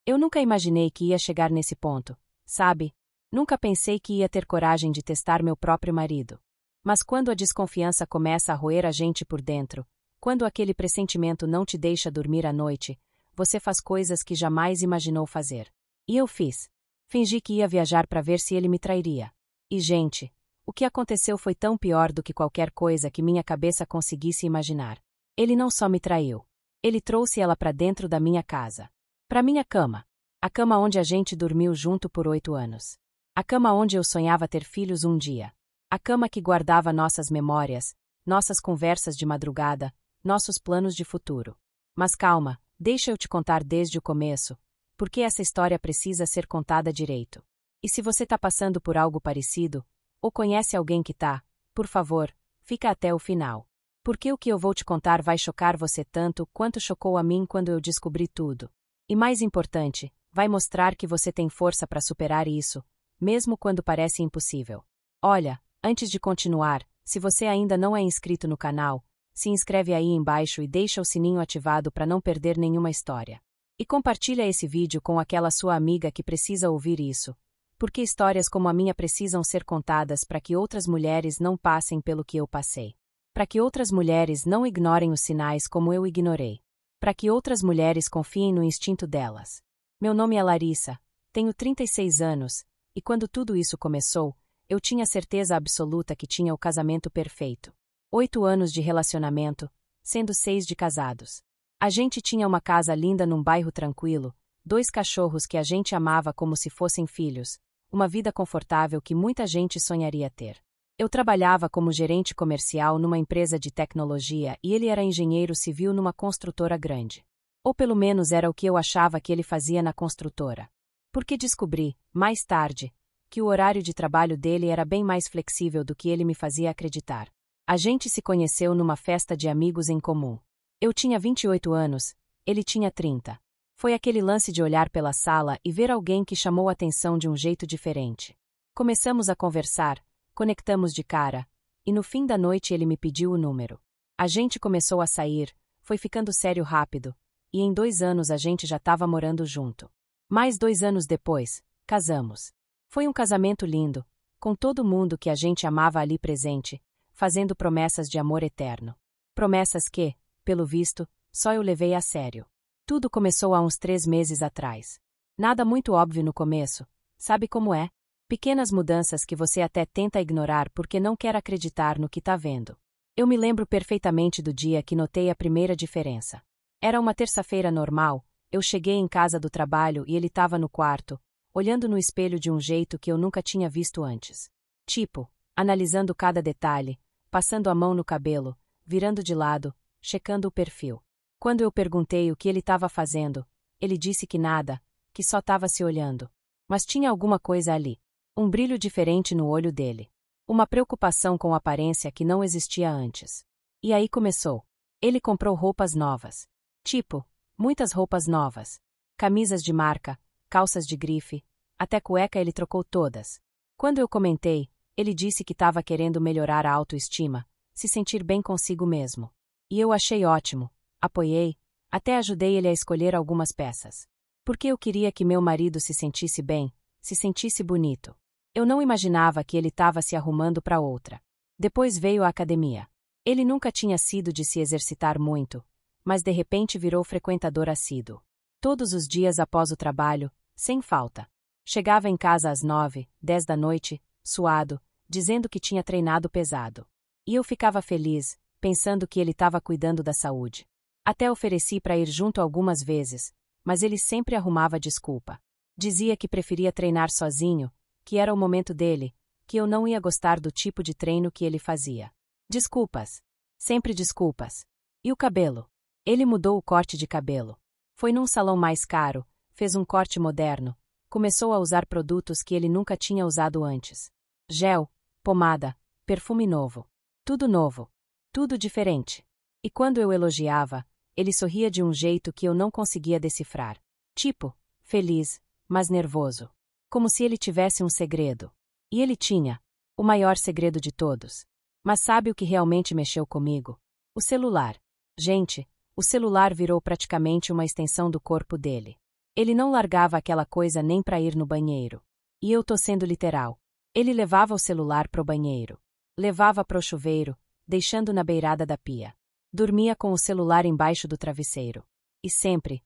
Eu nunca imaginei que ia chegar nesse ponto, sabe? Nunca pensei que ia ter coragem de testar meu próprio marido. Mas quando a desconfiança começa a roer a gente por dentro, quando aquele pressentimento não te deixa dormir à noite, você faz coisas que jamais imaginou fazer. E eu fiz. Fingi que ia viajar para ver se ele me trairia. E, gente, o que aconteceu foi tão pior do que qualquer coisa que minha cabeça conseguisse imaginar. Ele não só me traiu. Ele trouxe ela para dentro da minha casa. Para minha cama. A cama onde a gente dormiu junto por 8 anos. A cama onde eu sonhava ter filhos um dia. A cama que guardava nossas memórias, nossas conversas de madrugada, nossos planos de futuro. Mas calma, deixa eu te contar desde o começo, porque essa história precisa ser contada direito. E se você tá passando por algo parecido, ou conhece alguém que tá, por favor, fica até o final. Porque o que eu vou te contar vai chocar você tanto quanto chocou a mim quando eu descobri tudo. E mais importante, vai mostrar que você tem força para superar isso, mesmo quando parece impossível. Olha, antes de continuar, se você ainda não é inscrito no canal, se inscreve aí embaixo e deixa o sininho ativado para não perder nenhuma história. E compartilha esse vídeo com aquela sua amiga que precisa ouvir isso, porque histórias como a minha precisam ser contadas para que outras mulheres não passem pelo que eu passei. Para que outras mulheres não ignorem os sinais como eu ignorei. Para que outras mulheres confiem no instinto delas. Meu nome é Larissa, tenho 36 anos, e quando tudo isso começou, eu tinha certeza absoluta que tinha o casamento perfeito. 8 anos de relacionamento, sendo 6 de casados. A gente tinha uma casa linda num bairro tranquilo, 2 cachorros que a gente amava como se fossem filhos, uma vida confortável que muita gente sonharia ter. Eu trabalhava como gerente comercial numa empresa de tecnologia e ele era engenheiro civil numa construtora grande. Ou pelo menos era o que eu achava que ele fazia na construtora. Porque descobri, mais tarde, que o horário de trabalho dele era bem mais flexível do que ele me fazia acreditar. A gente se conheceu numa festa de amigos em comum. Eu tinha 28 anos, ele tinha 30. Foi aquele lance de olhar pela sala e ver alguém que chamou a atenção de um jeito diferente. Começamos a conversar, conectamos de cara, e no fim da noite ele me pediu o número. A gente começou a sair, foi ficando sério rápido, e em 2 anos a gente já estava morando junto. Mais 2 anos depois, casamos. Foi um casamento lindo, com todo mundo que a gente amava ali presente, fazendo promessas de amor eterno. Promessas que, pelo visto, só eu levei a sério. Tudo começou há uns 3 meses atrás. Nada muito óbvio no começo, sabe como é? Pequenas mudanças que você até tenta ignorar porque não quer acreditar no que tá vendo. Eu me lembro perfeitamente do dia que notei a primeira diferença. Era uma terça-feira normal, eu cheguei em casa do trabalho e ele estava no quarto, olhando no espelho de um jeito que eu nunca tinha visto antes. Tipo, analisando cada detalhe, passando a mão no cabelo, virando de lado, checando o perfil. Quando eu perguntei o que ele estava fazendo, ele disse que nada, que só estava se olhando. Mas tinha alguma coisa ali. Um brilho diferente no olho dele. Uma preocupação com a aparência que não existia antes. E aí começou. Ele comprou roupas novas. Tipo, muitas roupas novas. Camisas de marca, calças de grife, até cueca ele trocou todas. Quando eu comentei, ele disse que estava querendo melhorar a autoestima, se sentir bem consigo mesmo. E eu achei ótimo, apoiei, até ajudei ele a escolher algumas peças. Porque eu queria que meu marido se sentisse bem, se sentisse bonito. Eu não imaginava que ele estava se arrumando para outra. Depois veio a academia. Ele nunca tinha sido de se exercitar muito, mas de repente virou frequentador assíduo. Todos os dias após o trabalho, sem falta. Chegava em casa às 9, 10 da noite, suado, dizendo que tinha treinado pesado. E eu ficava feliz, pensando que ele estava cuidando da saúde. Até ofereci para ir junto algumas vezes, mas ele sempre arrumava desculpa. Dizia que preferia treinar sozinho, que era o momento dele, que eu não ia gostar do tipo de treino que ele fazia. Desculpas. Sempre desculpas. E o cabelo? Ele mudou o corte de cabelo. Foi num salão mais caro, fez um corte moderno, começou a usar produtos que ele nunca tinha usado antes. Gel, pomada, perfume novo. Tudo novo. Tudo diferente. E quando eu elogiava, ele sorria de um jeito que eu não conseguia decifrar. Tipo, feliz, mas nervoso. Como se ele tivesse um segredo. E ele tinha. O maior segredo de todos. Mas sabe o que realmente mexeu comigo? O celular. Gente, o celular virou praticamente uma extensão do corpo dele. Ele não largava aquela coisa nem pra ir no banheiro. E eu tô sendo literal. Ele levava o celular pro banheiro. Levava pro chuveiro, deixando na beirada da pia. Dormia com o celular embaixo do travesseiro. E sempre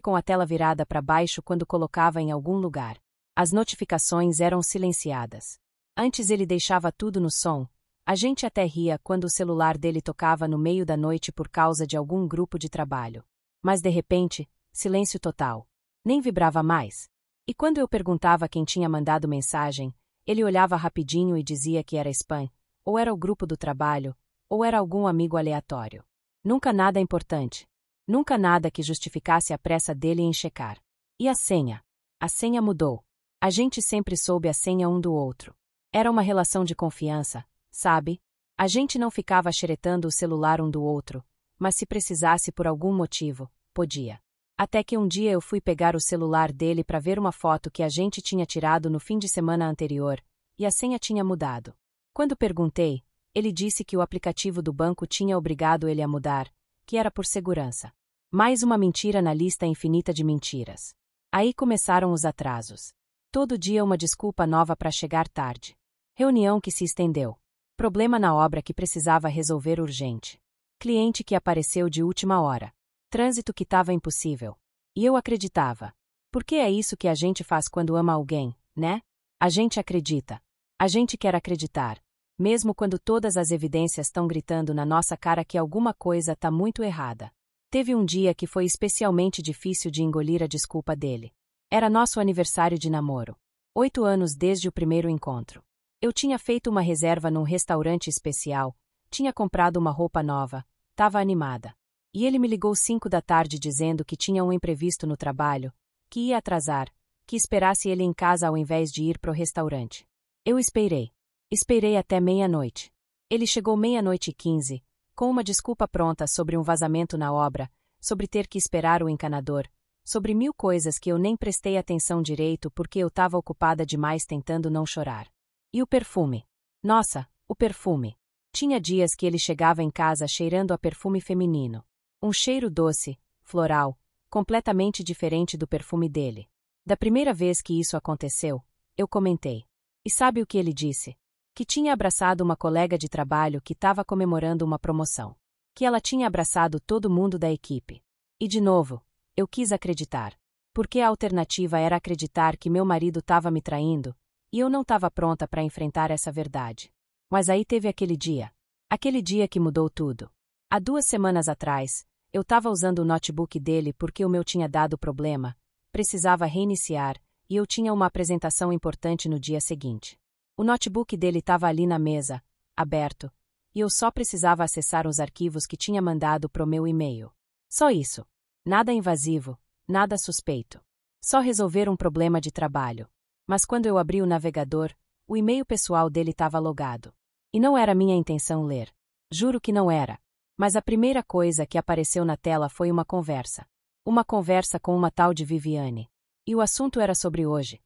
com a tela virada para baixo quando colocava em algum lugar. As notificações eram silenciadas. Antes ele deixava tudo no som. A gente até ria quando o celular dele tocava no meio da noite por causa de algum grupo de trabalho. Mas de repente, silêncio total. Nem vibrava mais. E quando eu perguntava quem tinha mandado mensagem, ele olhava rapidinho e dizia que era spam, ou era o grupo do trabalho, ou era algum amigo aleatório. Nunca nada importante. Nunca nada que justificasse a pressa dele em checar. E a senha? A senha mudou. A gente sempre soube a senha um do outro. Era uma relação de confiança, sabe? A gente não ficava xeretando o celular um do outro, mas se precisasse por algum motivo, podia. Até que um dia eu fui pegar o celular dele para ver uma foto que a gente tinha tirado no fim de semana anterior, e a senha tinha mudado. Quando perguntei, ele disse que o aplicativo do banco tinha obrigado ele a mudar, que era por segurança. Mais uma mentira na lista infinita de mentiras. Aí começaram os atrasos. Todo dia uma desculpa nova para chegar tarde. Reunião que se estendeu. Problema na obra que precisava resolver urgente. Cliente que apareceu de última hora. Trânsito que estava impossível. E eu acreditava. Porque é isso que a gente faz quando ama alguém, né? A gente acredita. A gente quer acreditar. Mesmo quando todas as evidências estão gritando na nossa cara que alguma coisa está muito errada. Teve um dia que foi especialmente difícil de engolir a desculpa dele. Era nosso aniversário de namoro. 8 anos desde o primeiro encontro. Eu tinha feito uma reserva num restaurante especial, tinha comprado uma roupa nova, estava animada. E ele me ligou 5 da tarde dizendo que tinha um imprevisto no trabalho, que ia atrasar, que esperasse ele em casa ao invés de ir pro restaurante. Eu esperei. Esperei até meia-noite. Ele chegou 00:15, com uma desculpa pronta sobre um vazamento na obra, sobre ter que esperar o encanador, sobre 1000 coisas que eu nem prestei atenção direito porque eu estava ocupada demais tentando não chorar. E o perfume? Nossa, o perfume. Tinha dias que ele chegava em casa cheirando a perfume feminino. Um cheiro doce, floral, completamente diferente do perfume dele. Da primeira vez que isso aconteceu, eu comentei. E sabe o que ele disse? Que tinha abraçado uma colega de trabalho que estava comemorando uma promoção. Que ela tinha abraçado todo mundo da equipe. E de novo, eu quis acreditar. Porque a alternativa era acreditar que meu marido estava me traindo, e eu não estava pronta para enfrentar essa verdade. Mas aí teve aquele dia. Aquele dia que mudou tudo. Há 2 semanas atrás, eu estava usando o notebook dele porque o meu tinha dado problema, precisava reiniciar, e eu tinha uma apresentação importante no dia seguinte. O notebook dele estava ali na mesa, aberto, e eu só precisava acessar os arquivos que tinha mandado pro meu e-mail. Só isso. Nada invasivo, nada suspeito. Só resolver um problema de trabalho. Mas quando eu abri o navegador, o e-mail pessoal dele estava logado. E não era minha intenção ler. Juro que não era. Mas a primeira coisa que apareceu na tela foi uma conversa. Uma conversa com uma tal de Viviane. E o assunto era sobre hoje.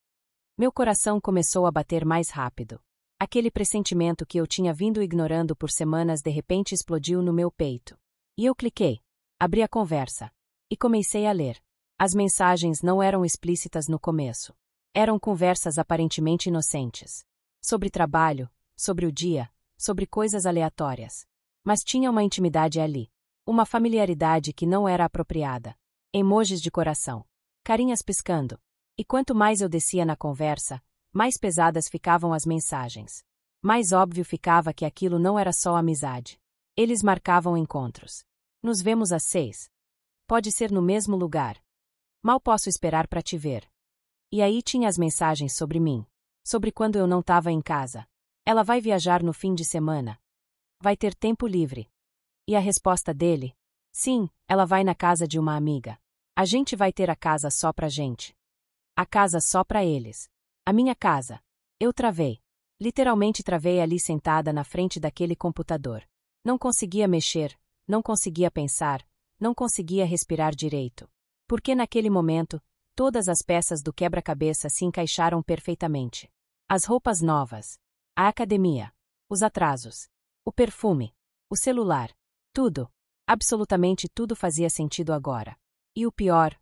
Meu coração começou a bater mais rápido. Aquele pressentimento que eu tinha vindo ignorando por semanas de repente explodiu no meu peito. E eu cliquei. Abri a conversa. E comecei a ler. As mensagens não eram explícitas no começo. Eram conversas aparentemente inocentes. Sobre trabalho, sobre o dia, sobre coisas aleatórias. Mas tinha uma intimidade ali. Uma familiaridade que não era apropriada. Emojis de coração. Carinhas piscando. E quanto mais eu descia na conversa, mais pesadas ficavam as mensagens. Mais óbvio ficava que aquilo não era só amizade. Eles marcavam encontros. Nos vemos às 6. Pode ser no mesmo lugar. Mal posso esperar para te ver. E aí tinha as mensagens sobre mim. Sobre quando eu não estava em casa. Ela vai viajar no fim de semana. Vai ter tempo livre. E a resposta dele? Sim, ela vai na casa de uma amiga. A gente vai ter a casa só pra gente. A casa só pra eles. A minha casa. Eu travei. Literalmente travei ali sentada na frente daquele computador. Não conseguia mexer, não conseguia pensar, não conseguia respirar direito. Porque naquele momento, todas as peças do quebra-cabeça se encaixaram perfeitamente. As roupas novas. A academia. Os atrasos. O perfume. O celular. Tudo. Absolutamente tudo fazia sentido agora. E o pior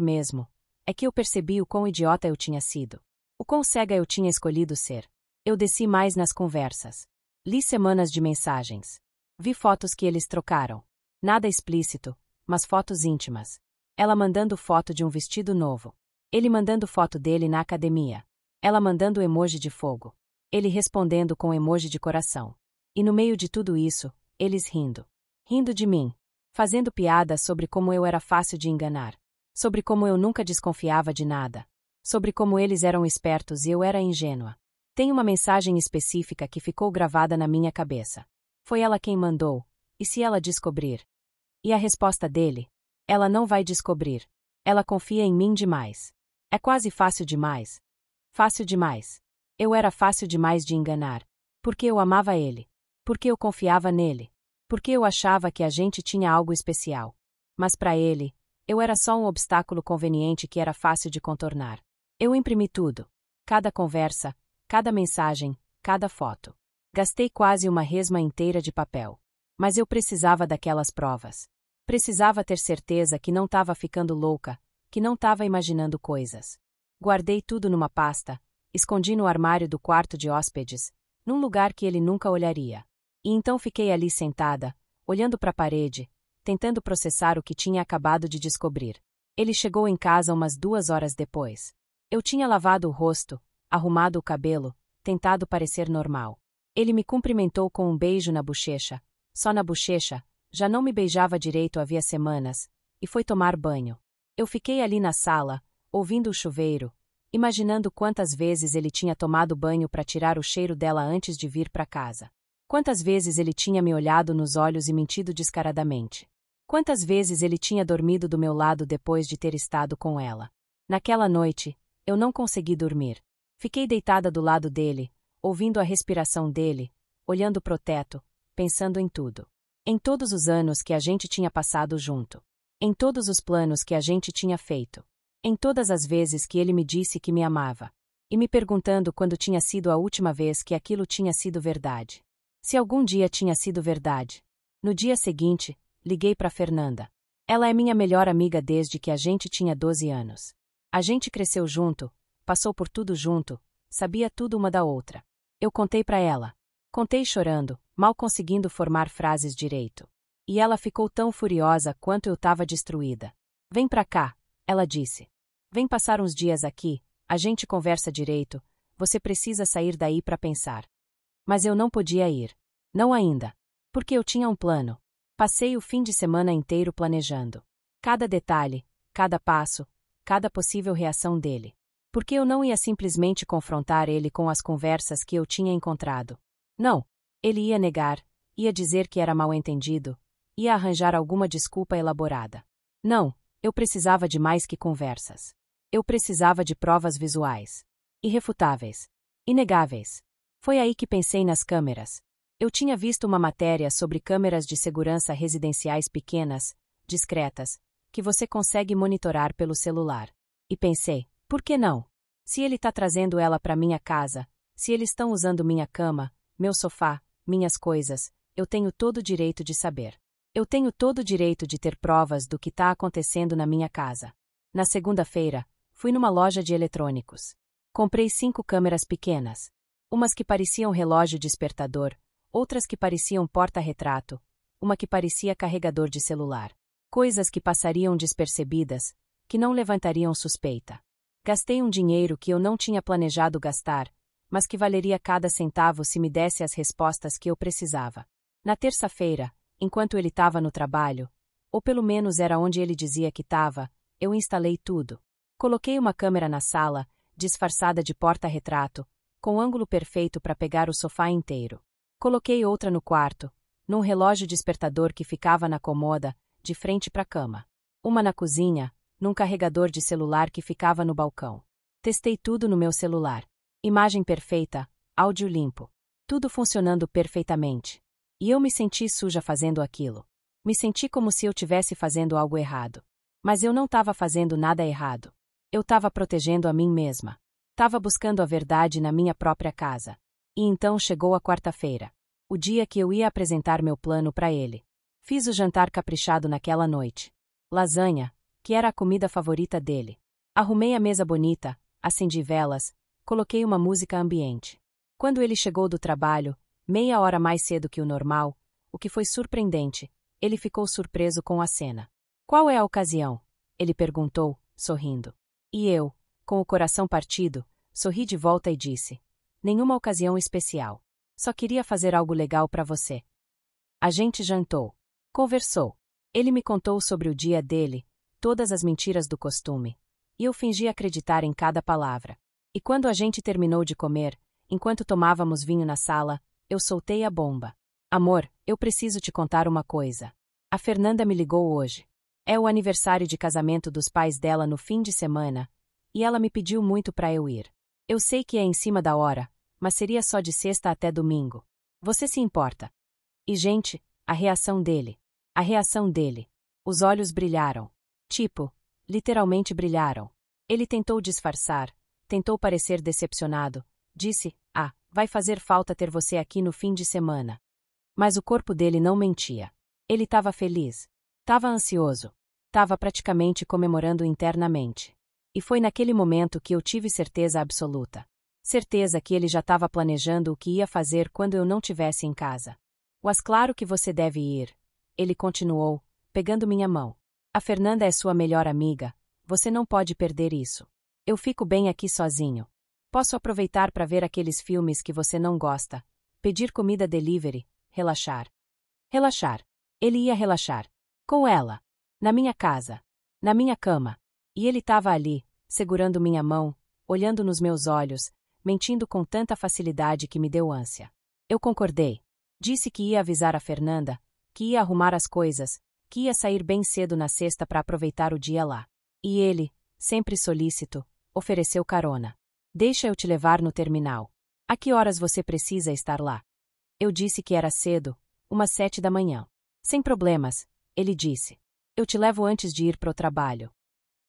mesmo, É que eu percebi o quão idiota eu tinha sido. O quão cega eu tinha escolhido ser. Eu desci mais nas conversas. Li semanas de mensagens. Vi fotos que eles trocaram. Nada explícito, mas fotos íntimas. Ela mandando foto de um vestido novo. Ele mandando foto dele na academia. Ela mandando emoji de fogo. Ele respondendo com emoji de coração. E no meio de tudo isso, eles rindo. Rindo de mim. Fazendo piadas sobre como eu era fácil de enganar. Sobre como eu nunca desconfiava de nada. Sobre como eles eram espertos e eu era ingênua. Tem uma mensagem específica que ficou gravada na minha cabeça. Foi ela quem mandou. E se ela descobrir? E a resposta dele? Ela não vai descobrir. Ela confia em mim demais. É quase fácil demais. Fácil demais. Eu era fácil demais de enganar. Porque eu amava ele. Porque eu confiava nele. Porque eu achava que a gente tinha algo especial. Mas para ele, eu era só um obstáculo conveniente que era fácil de contornar. Eu imprimi tudo. Cada conversa, cada mensagem, cada foto. Gastei quase uma resma inteira de papel. Mas eu precisava daquelas provas. Precisava ter certeza que não estava ficando louca, que não estava imaginando coisas. Guardei tudo numa pasta, escondi no armário do quarto de hóspedes, num lugar que ele nunca olharia. E então fiquei ali sentada, olhando para a parede, tentando processar o que tinha acabado de descobrir. Ele chegou em casa umas 2 horas depois. Eu tinha lavado o rosto, arrumado o cabelo, tentado parecer normal. Ele me cumprimentou com um beijo na bochecha, só na bochecha, já não me beijava direito havia semanas, e foi tomar banho. Eu fiquei ali na sala, ouvindo o chuveiro, imaginando quantas vezes ele tinha tomado banho para tirar o cheiro dela antes de vir para casa. Quantas vezes ele tinha me olhado nos olhos e mentido descaradamente. Quantas vezes ele tinha dormido do meu lado depois de ter estado com ela. Naquela noite, eu não consegui dormir. Fiquei deitada do lado dele, ouvindo a respiração dele, olhando pro teto, pensando em tudo. Em todos os anos que a gente tinha passado junto. Em todos os planos que a gente tinha feito. Em todas as vezes que ele me disse que me amava. E me perguntando quando tinha sido a última vez que aquilo tinha sido verdade. Se algum dia tinha sido verdade. No dia seguinte, liguei para Fernanda. Ela é minha melhor amiga desde que a gente tinha 12 anos. A gente cresceu junto, passou por tudo junto, sabia tudo uma da outra. Eu contei para ela. Contei chorando, mal conseguindo formar frases direito. E ela ficou tão furiosa quanto eu estava destruída. Vem pra cá, ela disse. Vem passar uns dias aqui, a gente conversa direito, você precisa sair daí para pensar. Mas eu não podia ir. Não ainda. Porque eu tinha um plano. Passei o fim de semana inteiro planejando. Cada detalhe, cada passo, cada possível reação dele. Porque eu não ia simplesmente confrontar ele com as conversas que eu tinha encontrado. Não. Ele ia negar, ia dizer que era mal-entendido, ia arranjar alguma desculpa elaborada. Não, eu precisava de mais que conversas. Eu precisava de provas visuais. Irrefutáveis. Inegáveis. Foi aí que pensei nas câmeras. Eu tinha visto uma matéria sobre câmeras de segurança residenciais pequenas, discretas, que você consegue monitorar pelo celular. E pensei, por que não? Se ele está trazendo ela para minha casa, se eles estão usando minha cama, meu sofá, minhas coisas, eu tenho todo o direito de saber. Eu tenho todo o direito de ter provas do que está acontecendo na minha casa. Na segunda-feira, fui numa loja de eletrônicos. Comprei 5 câmeras pequenas. Umas que pareciam relógio despertador, outras que pareciam porta-retrato, uma que parecia carregador de celular. Coisas que passariam despercebidas, que não levantariam suspeita. Gastei um dinheiro que eu não tinha planejado gastar, mas que valeria cada centavo se me desse as respostas que eu precisava. Na terça-feira, enquanto ele estava no trabalho, ou pelo menos era onde ele dizia que estava, eu instalei tudo. Coloquei uma câmera na sala, disfarçada de porta-retrato, com ângulo perfeito para pegar o sofá inteiro. Coloquei outra no quarto, num relógio despertador que ficava na cômoda, de frente para a cama. Uma na cozinha, num carregador de celular que ficava no balcão. Testei tudo no meu celular. Imagem perfeita, áudio limpo. Tudo funcionando perfeitamente. E eu me senti suja fazendo aquilo. Me senti como se eu tivesse fazendo algo errado. Mas eu não estava fazendo nada errado. Eu estava protegendo a mim mesma. Estava buscando a verdade na minha própria casa. E então chegou a quarta-feira. O dia que eu ia apresentar meu plano para ele. Fiz o jantar caprichado naquela noite. Lasanha, que era a comida favorita dele. Arrumei a mesa bonita, acendi velas, coloquei uma música ambiente. Quando ele chegou do trabalho, meia hora mais cedo que o normal, o que foi surpreendente, ele ficou surpreso com a cena. Qual é a ocasião? Ele perguntou, sorrindo. E eu, com o coração partido, sorri de volta e disse: nenhuma ocasião especial. Só queria fazer algo legal para você. A gente jantou. Conversou. Ele me contou sobre o dia dele, todas as mentiras do costume. E eu fingi acreditar em cada palavra. E quando a gente terminou de comer, enquanto tomávamos vinho na sala, eu soltei a bomba. Amor, eu preciso te contar uma coisa. A Fernanda me ligou hoje. É o aniversário de casamento dos pais dela no fim de semana, e ela me pediu muito para eu ir. Eu sei que é em cima da hora, mas seria só de sexta até domingo. Você se importa? E gente, a reação dele. A reação dele. Os olhos brilharam. Tipo, literalmente brilharam. Ele tentou disfarçar, tentou parecer decepcionado, disse: vai fazer falta ter você aqui no fim de semana. Mas o corpo dele não mentia. Ele estava feliz. Estava ansioso. Estava praticamente comemorando internamente. E foi naquele momento que eu tive certeza absoluta. Certeza que ele já estava planejando o que ia fazer quando eu não tivesse em casa. Mas claro que você deve ir. Ele continuou, pegando minha mão. A Fernanda é sua melhor amiga. Você não pode perder isso. Eu fico bem aqui sozinho. Posso aproveitar para ver aqueles filmes que você não gosta. Pedir comida delivery. Relaxar. Relaxar. Ele ia relaxar. Com ela. Na minha casa. Na minha cama. E ele estava ali, segurando minha mão, olhando nos meus olhos, mentindo com tanta facilidade que me deu ânsia. Eu concordei. Disse que ia avisar a Fernanda, que ia arrumar as coisas, que ia sair bem cedo na sexta para aproveitar o dia lá. E ele, sempre solícito, ofereceu carona. Deixa eu te levar no terminal. A que horas você precisa estar lá? Eu disse que era cedo, umas 7 da manhã. Sem problemas, ele disse. Eu te levo antes de ir pro trabalho.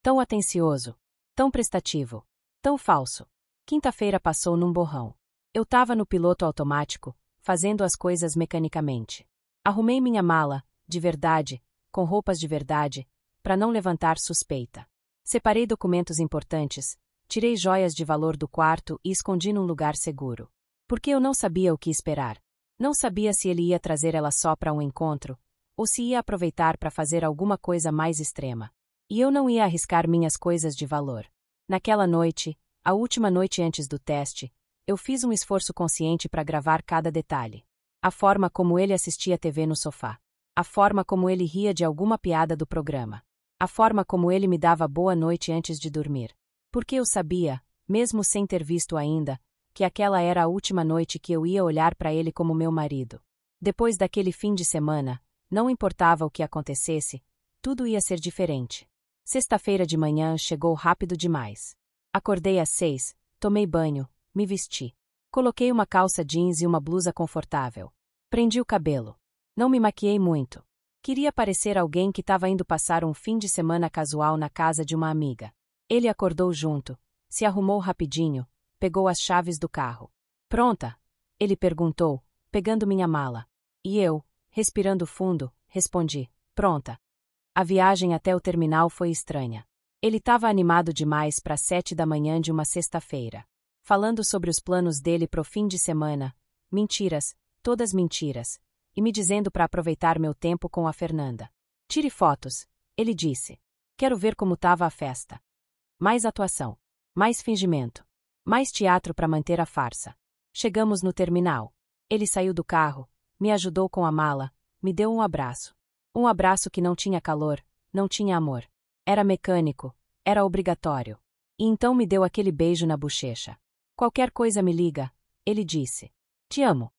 Tão atencioso, tão prestativo, tão falso. Quinta-feira passou num borrão. Eu tava no piloto automático, fazendo as coisas mecanicamente. Arrumei minha mala, de verdade, com roupas de verdade, para não levantar suspeita. Separei documentos importantes, tirei joias de valor do quarto e escondi num lugar seguro. Porque eu não sabia o que esperar. Não sabia se ele ia trazer ela só para um encontro, ou se ia aproveitar para fazer alguma coisa mais extrema. E eu não ia arriscar minhas coisas de valor. Naquela noite, a última noite antes do teste, eu fiz um esforço consciente para gravar cada detalhe. A forma como ele assistia TV no sofá. A forma como ele ria de alguma piada do programa. A forma como ele me dava boa noite antes de dormir. Porque eu sabia, mesmo sem ter visto ainda, que aquela era a última noite que eu ia olhar para ele como meu marido. Depois daquele fim de semana, não importava o que acontecesse, tudo ia ser diferente. Sexta-feira de manhã chegou rápido demais. Acordei às 6, tomei banho, me vesti. Coloquei uma calça jeans e uma blusa confortável. Prendi o cabelo. Não me maquiei muito. Queria parecer alguém que estava indo passar um fim de semana casual na casa de uma amiga. Ele acordou junto, se arrumou rapidinho, pegou as chaves do carro. Pronta? Ele perguntou, pegando minha mala. E eu, respirando fundo, respondi: pronta. A viagem até o terminal foi estranha. Ele estava animado demais para 7 da manhã de uma sexta-feira. Falando sobre os planos dele pro fim de semana. Mentiras, todas mentiras. E me dizendo para aproveitar meu tempo com a Fernanda. Tire fotos, ele disse. Quero ver como estava a festa. Mais atuação. Mais fingimento. Mais teatro para manter a farsa. Chegamos no terminal. Ele saiu do carro, me ajudou com a mala, me deu um abraço. Um abraço que não tinha calor, não tinha amor. Era mecânico, era obrigatório. E então me deu aquele beijo na bochecha. Qualquer coisa me liga, ele disse. Te amo.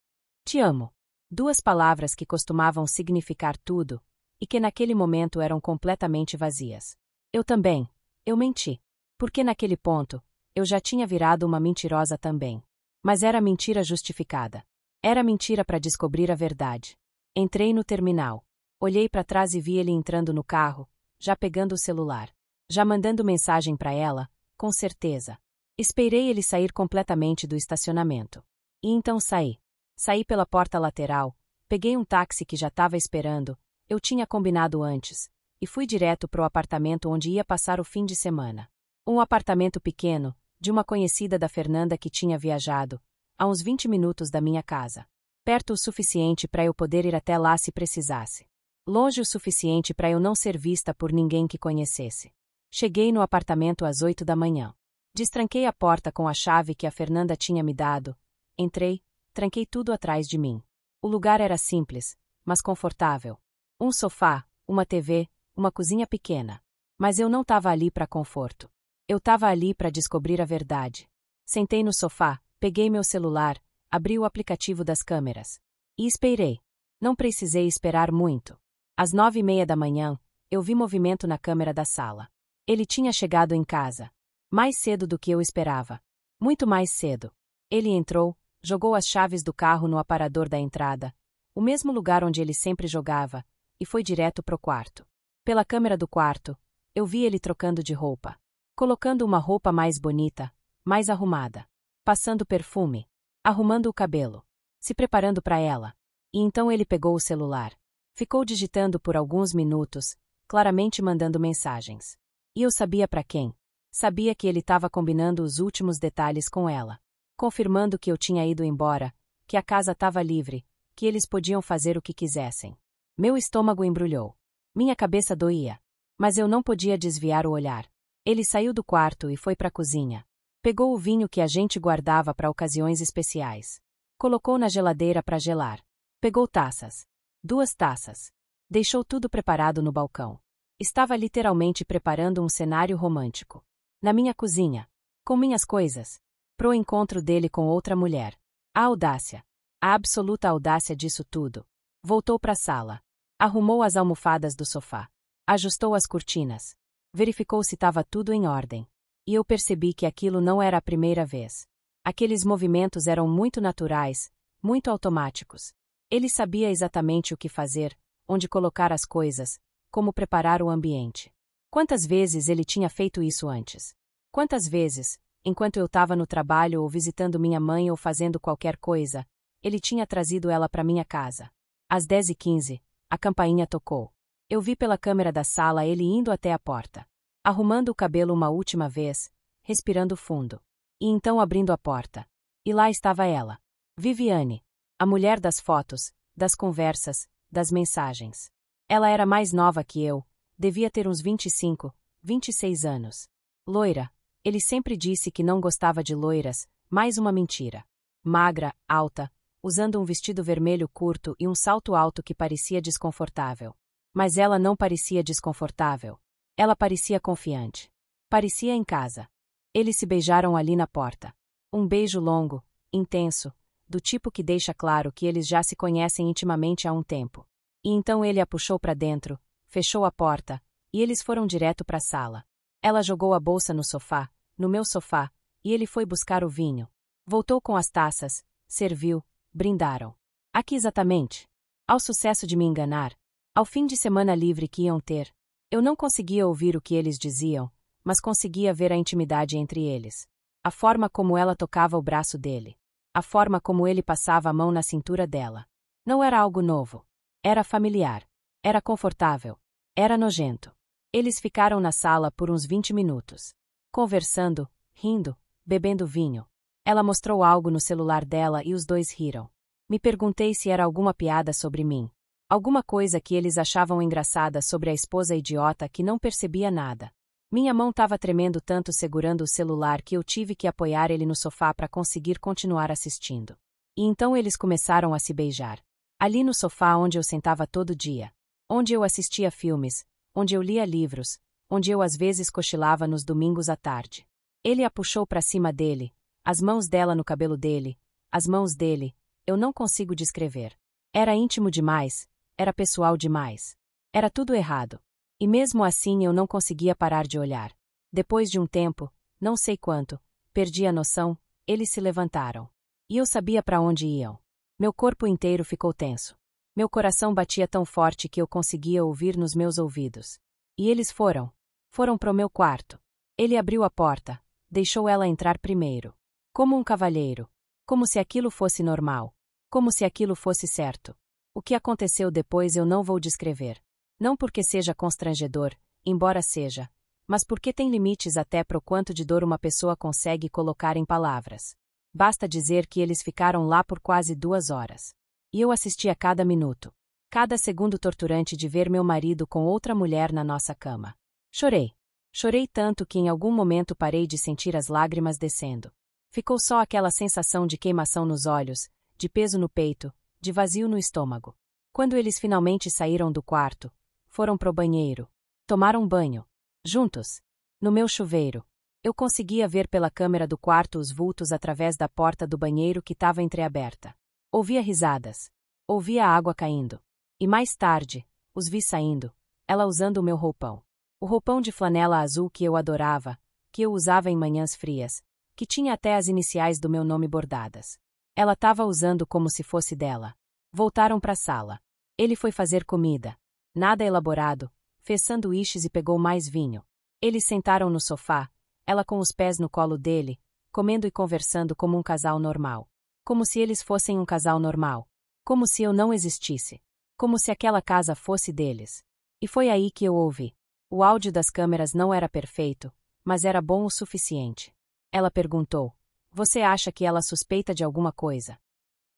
Te amo. 2 palavras que costumavam significar tudo, e que naquele momento eram completamente vazias. Eu também. Eu menti. Porque naquele ponto, eu já tinha virado uma mentirosa também. Mas era mentira justificada. Era mentira para descobrir a verdade. Entrei no terminal. Olhei para trás e vi ele entrando no carro, já pegando o celular. Já mandando mensagem para ela, com certeza. Esperei ele sair completamente do estacionamento. E então saí. Saí pela porta lateral, peguei um táxi que já estava esperando, eu tinha combinado antes, e fui direto pro apartamento onde ia passar o fim de semana. Um apartamento pequeno, de uma conhecida da Fernanda que tinha viajado, a uns 20 minutos da minha casa. Perto o suficiente para eu poder ir até lá se precisasse. Longe o suficiente para eu não ser vista por ninguém que conhecesse. Cheguei no apartamento às 8 da manhã. Destranquei a porta com a chave que a Fernanda tinha me dado. Entrei, tranquei tudo atrás de mim. O lugar era simples, mas confortável. Um sofá, uma TV, uma cozinha pequena. Mas eu não estava ali para conforto. Eu estava ali para descobrir a verdade. Sentei no sofá, peguei meu celular, abri o aplicativo das câmeras. E esperei. Não precisei esperar muito. Às 9h30 da manhã, eu vi movimento na câmera da sala. Ele tinha chegado em casa. Mais cedo do que eu esperava. Muito mais cedo. Ele entrou, jogou as chaves do carro no aparador da entrada, o mesmo lugar onde ele sempre jogava, e foi direto pro quarto. Pela câmera do quarto, eu vi ele trocando de roupa. Colocando uma roupa mais bonita, mais arrumada. Passando perfume. Arrumando o cabelo. Se preparando para ela. E então ele pegou o celular. Ficou digitando por alguns minutos, claramente mandando mensagens. E eu sabia para quem. Sabia que ele estava combinando os últimos detalhes com ela. Confirmando que eu tinha ido embora, que a casa estava livre, que eles podiam fazer o que quisessem. Meu estômago embrulhou. Minha cabeça doía. Mas eu não podia desviar o olhar. Ele saiu do quarto e foi para a cozinha. Pegou o vinho que a gente guardava para ocasiões especiais. Colocou na geladeira para gelar. Pegou taças. 2 taças. Deixou tudo preparado no balcão. Estava literalmente preparando um cenário romântico. Na minha cozinha. Com minhas coisas. Pro encontro dele com outra mulher. A audácia. A absoluta audácia disso tudo. Voltou para a sala. Arrumou as almofadas do sofá. Ajustou as cortinas. Verificou se estava tudo em ordem. E eu percebi que aquilo não era a primeira vez. Aqueles movimentos eram muito naturais, muito automáticos. Ele sabia exatamente o que fazer, onde colocar as coisas, como preparar o ambiente. Quantas vezes ele tinha feito isso antes? Quantas vezes, enquanto eu estava no trabalho ou visitando minha mãe ou fazendo qualquer coisa, ele tinha trazido ela para minha casa? Às 10h15, a campainha tocou. Eu vi pela câmera da sala ele indo até a porta. Arrumando o cabelo uma última vez, respirando fundo. E então abrindo a porta. E lá estava ela. Viviane. A mulher das fotos, das conversas, das mensagens. Ela era mais nova que eu, devia ter uns 25, 26 anos. Loira. Ele sempre disse que não gostava de loiras, mais uma mentira. Magra, alta, usando um vestido vermelho curto e um salto alto que parecia desconfortável. Mas ela não parecia desconfortável. Ela parecia confiante. Parecia em casa. Eles se beijaram ali na porta. Um beijo longo, intenso, do tipo que deixa claro que eles já se conhecem intimamente há um tempo. E então ele a puxou para dentro, fechou a porta, e eles foram direto para a sala. Ela jogou a bolsa no sofá, no meu sofá, e ele foi buscar o vinho. Voltou com as taças, serviu, brindaram. A que exatamente? Ao sucesso de me enganar. Ao fim de semana livre que iam ter. Eu não conseguia ouvir o que eles diziam, mas conseguia ver a intimidade entre eles. A forma como ela tocava o braço dele. A forma como ele passava a mão na cintura dela. Não era algo novo. Era familiar. Era confortável. Era nojento. Eles ficaram na sala por uns 20 minutos. Conversando, rindo, bebendo vinho. Ela mostrou algo no celular dela e os dois riram. Me perguntei se era alguma piada sobre mim. Alguma coisa que eles achavam engraçada sobre a esposa idiota que não percebia nada. Minha mão estava tremendo tanto segurando o celular que eu tive que apoiar ele no sofá para conseguir continuar assistindo. E então eles começaram a se beijar. Ali no sofá onde eu sentava todo dia. Onde eu assistia filmes, onde eu lia livros, onde eu às vezes cochilava nos domingos à tarde. Ele a puxou para cima dele, as mãos dela no cabelo dele, as mãos dele, eu não consigo descrever. Era íntimo demais. Era pessoal demais. Era tudo errado. E mesmo assim eu não conseguia parar de olhar. Depois de um tempo, não sei quanto, perdi a noção, eles se levantaram. E eu sabia para onde iam. Meu corpo inteiro ficou tenso. Meu coração batia tão forte que eu conseguia ouvir nos meus ouvidos. E eles foram. Foram pro meu quarto. Ele abriu a porta, deixou ela entrar primeiro. Como um cavalheiro. Como se aquilo fosse normal. Como se aquilo fosse certo. O que aconteceu depois eu não vou descrever. Não porque seja constrangedor, embora seja, Mas por que tem limites até pro quanto de dor uma pessoa consegue colocar em palavras? Basta dizer que eles ficaram lá por quase 2 horas. E eu assisti a cada minuto. Cada segundo torturante de ver meu marido com outra mulher na nossa cama. Chorei. Chorei tanto que em algum momento parei de sentir as lágrimas descendo. Ficou só aquela sensação de queimação nos olhos, de peso no peito, de vazio no estômago. Quando eles finalmente saíram do quarto, foram pro banheiro. Tomaram banho. Juntos. No meu chuveiro. Eu conseguia ver pela câmera do quarto os vultos através da porta do banheiro que estava entreaberta. Ouvia risadas. Ouvia a água caindo. E mais tarde, os vi saindo, ela usando o meu roupão. O roupão de flanela azul que eu adorava, que eu usava em manhãs frias, que tinha até as iniciais do meu nome bordadas. Ela estava usando como se fosse dela. Voltaram para a sala. Ele foi fazer comida. Nada elaborado, fez sanduíches e pegou mais vinho. Eles sentaram no sofá, ela com os pés no colo dele, comendo e conversando como um casal normal. Como se eles fossem um casal normal. Como se eu não existisse. Como se aquela casa fosse deles. E foi aí que eu ouvi. O áudio das câmeras não era perfeito, mas era bom o suficiente. Ela perguntou: "Você acha que ela suspeita de alguma coisa?"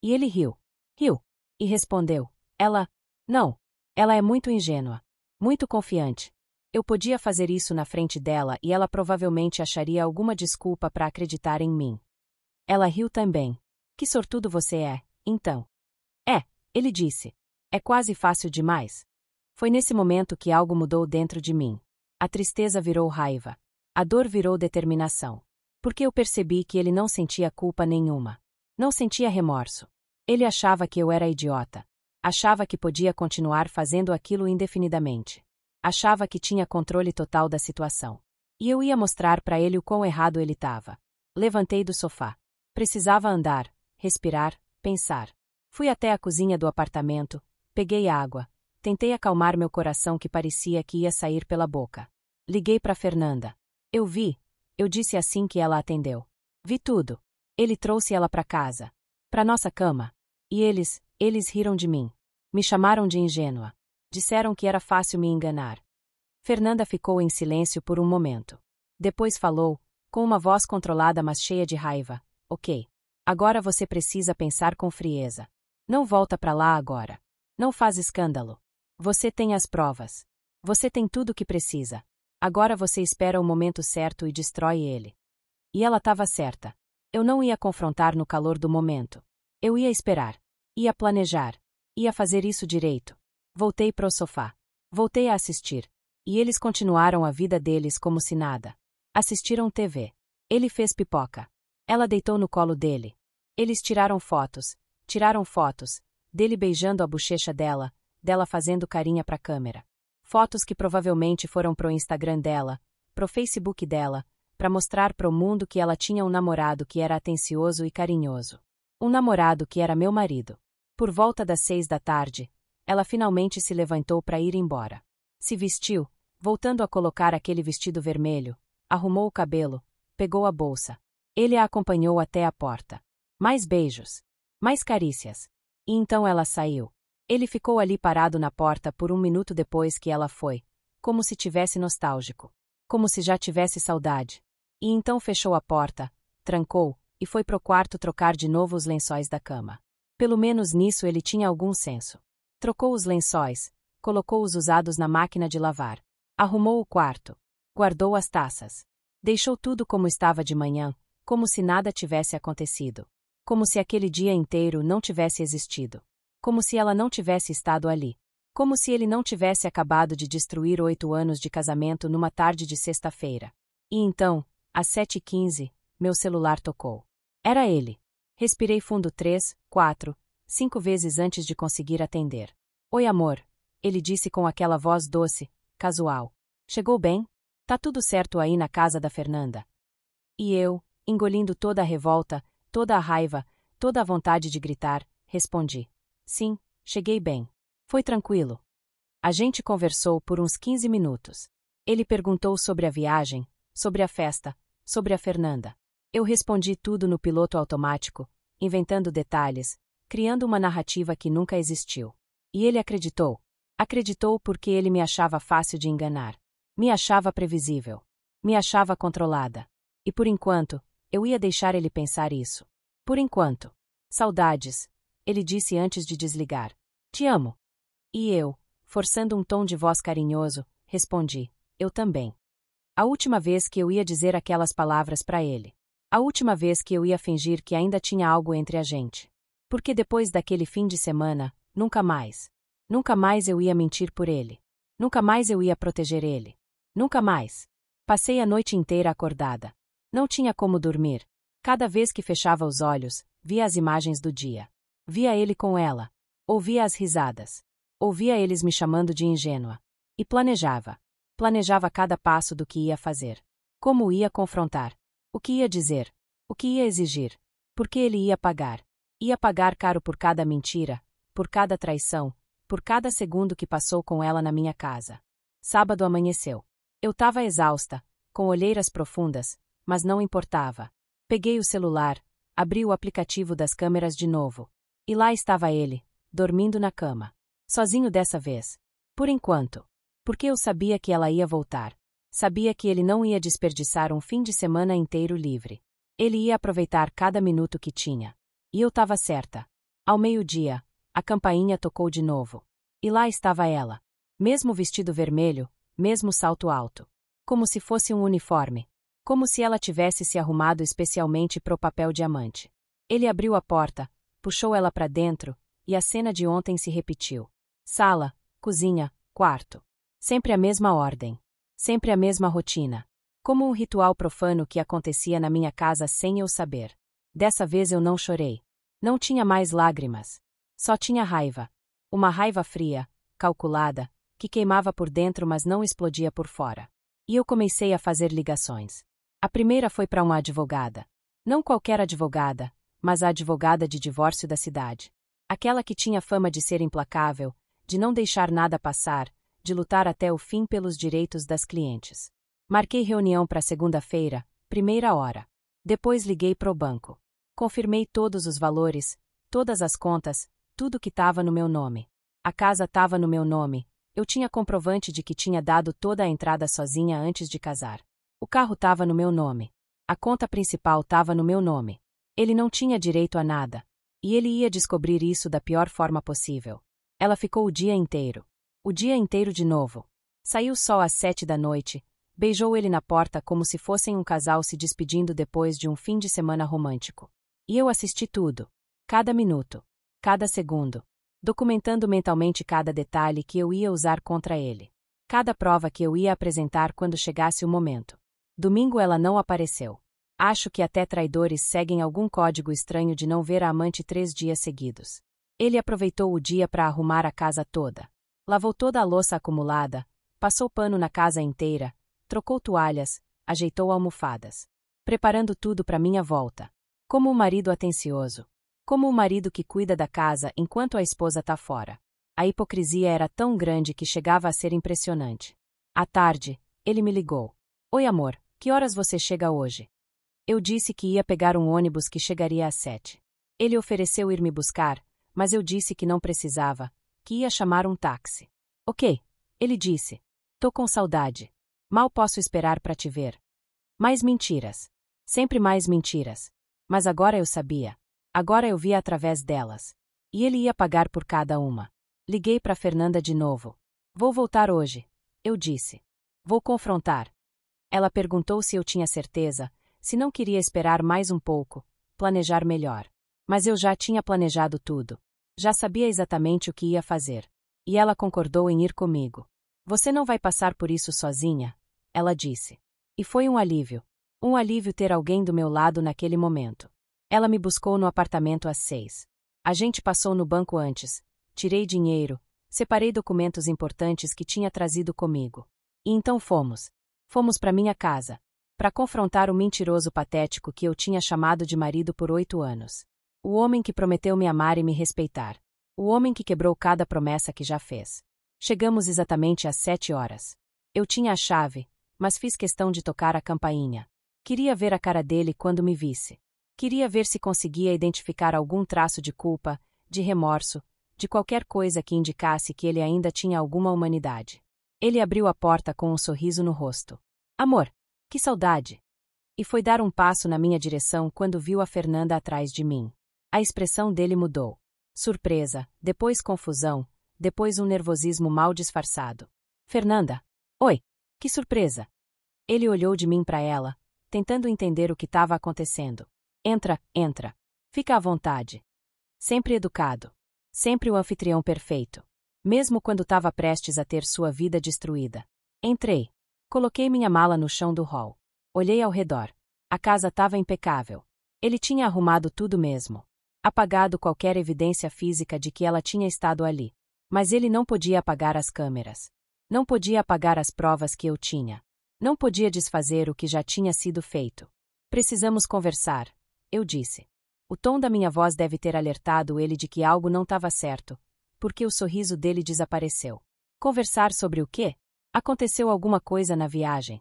E ele riu. Riu. E respondeu: Não. Ela é muito ingênua. Muito confiante. Eu podia fazer isso na frente dela e ela provavelmente acharia alguma desculpa para acreditar em mim." Ela riu também. "Que sortudo você é, então." "É", ele disse. "É quase fácil demais." Foi nesse momento que algo mudou dentro de mim. A tristeza virou raiva. A dor virou determinação. Porque eu percebi que ele não sentia culpa nenhuma. Não sentia remorso. Ele achava que eu era idiota. Achava que podia continuar fazendo aquilo indefinidamente. Achava que tinha controle total da situação. E eu ia mostrar para ele o quão errado ele estava. Levantei do sofá. Precisava andar, respirar, pensar. Fui até a cozinha do apartamento, peguei água. Tentei acalmar meu coração que parecia que ia sair pela boca. Liguei para Fernanda. Eu disse assim que ela atendeu. Vi tudo. Ele trouxe ela para casa. Para nossa cama. E eles riram de mim. Me chamaram de ingênua. Disseram que era fácil me enganar. Fernanda ficou em silêncio por um momento. Depois falou, com uma voz controlada mas cheia de raiva. "Ok. Agora você precisa pensar com frieza. Não volta para lá agora. Não faz escândalo. Você tem as provas. Você tem tudo o que precisa. Agora você espera o momento certo e destrói ele." E ela estava certa. Eu não ia confrontar no calor do momento. Eu ia esperar. Ia planejar. Ia fazer isso direito. Voltei pro sofá. Voltei a assistir. E eles continuaram a vida deles como se nada. Assistiram TV. Ele fez pipoca. Ela deitou no colo dele. Eles tiraram fotos. Dele beijando a bochecha dela fazendo carinha pra câmera. Fotos que provavelmente foram pro Instagram dela, pro Facebook dela, pra mostrar pro mundo que ela tinha um namorado que era atencioso e carinhoso. Um namorado que era meu marido. Por volta das 6 da tarde, ela finalmente se levantou pra ir embora. Se vestiu, voltando a colocar aquele vestido vermelho, arrumou o cabelo, pegou a bolsa. Ele a acompanhou até a porta. Mais beijos. Mais carícias. E então ela saiu. Ele ficou ali parado na porta por um minuto depois que ela foi, como se tivesse nostálgico. Como se já tivesse saudade. E então fechou a porta, trancou, e foi pro quarto trocar de novo os lençóis da cama. Pelo menos nisso ele tinha algum senso. Trocou os lençóis, colocou os usados na máquina de lavar. Arrumou o quarto. Guardou as taças. Deixou tudo como estava de manhã, como se nada tivesse acontecido. Como se aquele dia inteiro não tivesse existido. Como se ela não tivesse estado ali. Como se ele não tivesse acabado de destruir 8 anos de casamento numa tarde de sexta-feira. E então, às 7h15, meu celular tocou. Era ele. Respirei fundo 3, 4, 5 vezes antes de conseguir atender. "Oi, amor", ele disse com aquela voz doce, casual. "Chegou bem? Tá tudo certo aí na casa da Fernanda?" E eu, engolindo toda a revolta, toda a raiva, toda a vontade de gritar, respondi: "Sim, cheguei bem. Foi tranquilo." A gente conversou por uns 15 minutos. Ele perguntou sobre a viagem, sobre a festa, sobre a Fernanda. Eu respondi tudo no piloto automático, inventando detalhes, criando uma narrativa que nunca existiu. E ele acreditou. Acreditou porque ele me achava fácil de enganar. Me achava previsível. Me achava controlada. E por enquanto, eu ia deixar ele pensar isso. Por enquanto. Saudades, ele disse antes de desligar. Te amo. E eu, forçando um tom de voz carinhoso, respondi, eu também. A última vez que eu ia dizer aquelas palavras para ele. A última vez que eu ia fingir que ainda tinha algo entre a gente. Porque depois daquele fim de semana, nunca mais. Nunca mais eu ia mentir por ele. Nunca mais eu ia proteger ele. Nunca mais. Passei a noite inteira acordada. Não tinha como dormir. Cada vez que fechava os olhos, via as imagens do dia. Via ele com ela. Ouvia as risadas. Ouvia eles me chamando de ingênua. E planejava. Planejava cada passo do que ia fazer. Como ia confrontar. O que ia dizer. O que ia exigir. Porque ele ia pagar. Ia pagar caro por cada mentira, por cada traição, por cada segundo que passou com ela na minha casa. Sábado amanheceu. Eu estava exausta, com olheiras profundas, mas não importava. Peguei o celular, abri o aplicativo das câmeras de novo. E lá estava ele, dormindo na cama. Sozinho dessa vez. Por enquanto. Porque eu sabia que ela ia voltar. Sabia que ele não ia desperdiçar um fim de semana inteiro livre. Ele ia aproveitar cada minuto que tinha. E eu estava certa. Ao meio-dia, a campainha tocou de novo. E lá estava ela. Mesmo vestido vermelho, mesmo salto alto. Como se fosse um uniforme. Como se ela tivesse se arrumado especialmente pro papel diamante. Ele abriu a porta, puxou ela para dentro, e a cena de ontem se repetiu. Sala, cozinha, quarto. Sempre a mesma ordem. Sempre a mesma rotina. Como um ritual profano que acontecia na minha casa sem eu saber. Dessa vez eu não chorei. Não tinha mais lágrimas. Só tinha raiva. Uma raiva fria, calculada, que queimava por dentro mas não explodia por fora. E eu comecei a fazer ligações. A primeira foi para uma advogada. Não qualquer advogada, mas a advogada de divórcio da cidade. Aquela que tinha fama de ser implacável, de não deixar nada passar, de lutar até o fim pelos direitos das clientes. Marquei reunião para segunda-feira, 1h. Depois liguei pro banco. Confirmei todos os valores, todas as contas, tudo que estava no meu nome. A casa estava no meu nome, eu tinha comprovante de que tinha dado toda a entrada sozinha antes de casar. O carro estava no meu nome. A conta principal estava no meu nome. Ele não tinha direito a nada. E ele ia descobrir isso da pior forma possível. Ela ficou o dia inteiro. O dia inteiro de novo. Saiu só às 7 da noite, beijou ele na porta como se fossem um casal se despedindo depois de um fim de semana romântico. E eu assisti tudo. Cada minuto. Cada segundo. Documentando mentalmente cada detalhe que eu ia usar contra ele. Cada prova que eu ia apresentar quando chegasse o momento. Domingo ela não apareceu. Acho que até traidores seguem algum código estranho de não ver a amante 3 dias seguidos. Ele aproveitou o dia para arrumar a casa toda. Lavou toda a louça acumulada, passou pano na casa inteira, trocou toalhas, ajeitou almofadas. Preparando tudo para minha volta. Como um marido atencioso. Como um marido que cuida da casa enquanto a esposa tá fora. A hipocrisia era tão grande que chegava a ser impressionante. À tarde, ele me ligou. Oi amor, que horas você chega hoje? Eu disse que ia pegar um ônibus que chegaria às 7. Ele ofereceu ir me buscar, mas eu disse que não precisava, que ia chamar um táxi. Ok, ele disse. Tô com saudade. Mal posso esperar para te ver. Mais mentiras. Sempre mais mentiras. Mas agora eu sabia. Agora eu via através delas. E ele ia pagar por cada uma. Liguei para Fernanda de novo. Vou voltar hoje, eu disse. Vou confrontar. Ela perguntou se eu tinha certeza, se não queria esperar mais um pouco, planejar melhor. Mas eu já tinha planejado tudo. Já sabia exatamente o que ia fazer. E ela concordou em ir comigo. Você não vai passar por isso sozinha, ela disse. E foi um alívio. Um alívio ter alguém do meu lado naquele momento. Ela me buscou no apartamento às 6. A gente passou no banco antes. Tirei dinheiro, separei documentos importantes que tinha trazido comigo. E então fomos. Fomos para minha casa. Para confrontar o mentiroso patético que eu tinha chamado de marido por 8 anos. O homem que prometeu me amar e me respeitar. O homem que quebrou cada promessa que já fez. Chegamos exatamente às 7h. Eu tinha a chave, mas fiz questão de tocar a campainha. Queria ver a cara dele quando me visse. Queria ver se conseguia identificar algum traço de culpa, de remorso, de qualquer coisa que indicasse que ele ainda tinha alguma humanidade. Ele abriu a porta com um sorriso no rosto. Amor, que saudade! E foi dar um passo na minha direção quando viu a Fernanda atrás de mim. A expressão dele mudou. Surpresa, depois confusão, depois um nervosismo mal disfarçado. Fernanda. Oi. Que surpresa. Ele olhou de mim para ela, tentando entender o que estava acontecendo. Entra, entra. Fica à vontade. Sempre educado. Sempre o anfitrião perfeito. Mesmo quando estava prestes a ter sua vida destruída. Entrei. Coloquei minha mala no chão do hall. Olhei ao redor. A casa estava impecável. Ele tinha arrumado tudo mesmo. Apagado qualquer evidência física de que ela tinha estado ali. Mas ele não podia apagar as câmeras. Não podia apagar as provas que eu tinha. Não podia desfazer o que já tinha sido feito. Precisamos conversar, eu disse. O tom da minha voz deve ter alertado ele de que algo não estava certo, porque o sorriso dele desapareceu. Conversar sobre o quê? Aconteceu alguma coisa na viagem.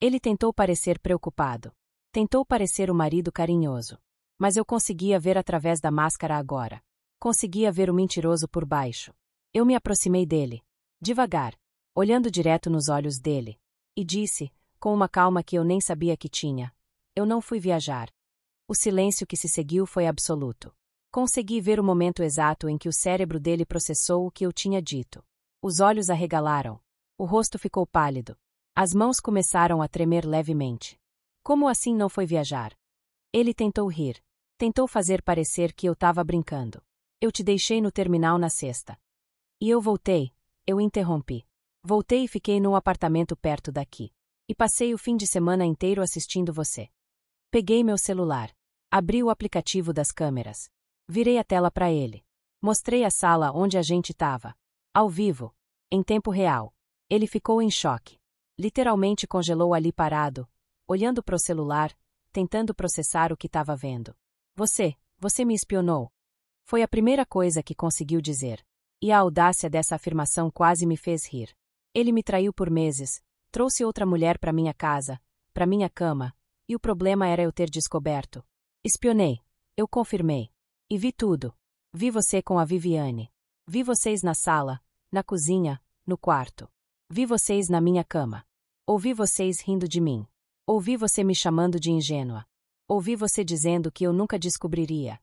Ele tentou parecer preocupado. Tentou parecer o marido carinhoso. Mas eu conseguia ver através da máscara agora. Conseguia ver o mentiroso por baixo. Eu me aproximei dele. Devagar. Olhando direto nos olhos dele. E disse, com uma calma que eu nem sabia que tinha. Eu não fui viajar. O silêncio que se seguiu foi absoluto. Consegui ver o momento exato em que o cérebro dele processou o que eu tinha dito. Os olhos arregalaram. O rosto ficou pálido. As mãos começaram a tremer levemente. Como assim não foi viajar? Ele tentou rir. Tentou fazer parecer que eu estava brincando. Eu te deixei no terminal na sexta. E eu voltei. Eu interrompi. Voltei e fiquei num apartamento perto daqui. E passei o fim de semana inteiro assistindo você. Peguei meu celular. Abri o aplicativo das câmeras. Virei a tela para ele. Mostrei a sala onde a gente estava. Ao vivo. Em tempo real. Ele ficou em choque. Literalmente congelou ali parado, olhando para o celular, tentando processar o que estava vendo. Você me espionou. Foi a primeira coisa que conseguiu dizer. E a audácia dessa afirmação quase me fez rir. Ele me traiu por meses, trouxe outra mulher para minha casa, para minha cama, e o problema era eu ter descoberto. Espionei. Eu confirmei. E vi tudo. Vi você com a Viviane. Vi vocês na sala, na cozinha, no quarto. Vi vocês na minha cama. Ouvi vocês rindo de mim. Ouvi você me chamando de ingênua. Ouvi você dizendo que eu nunca descobriria.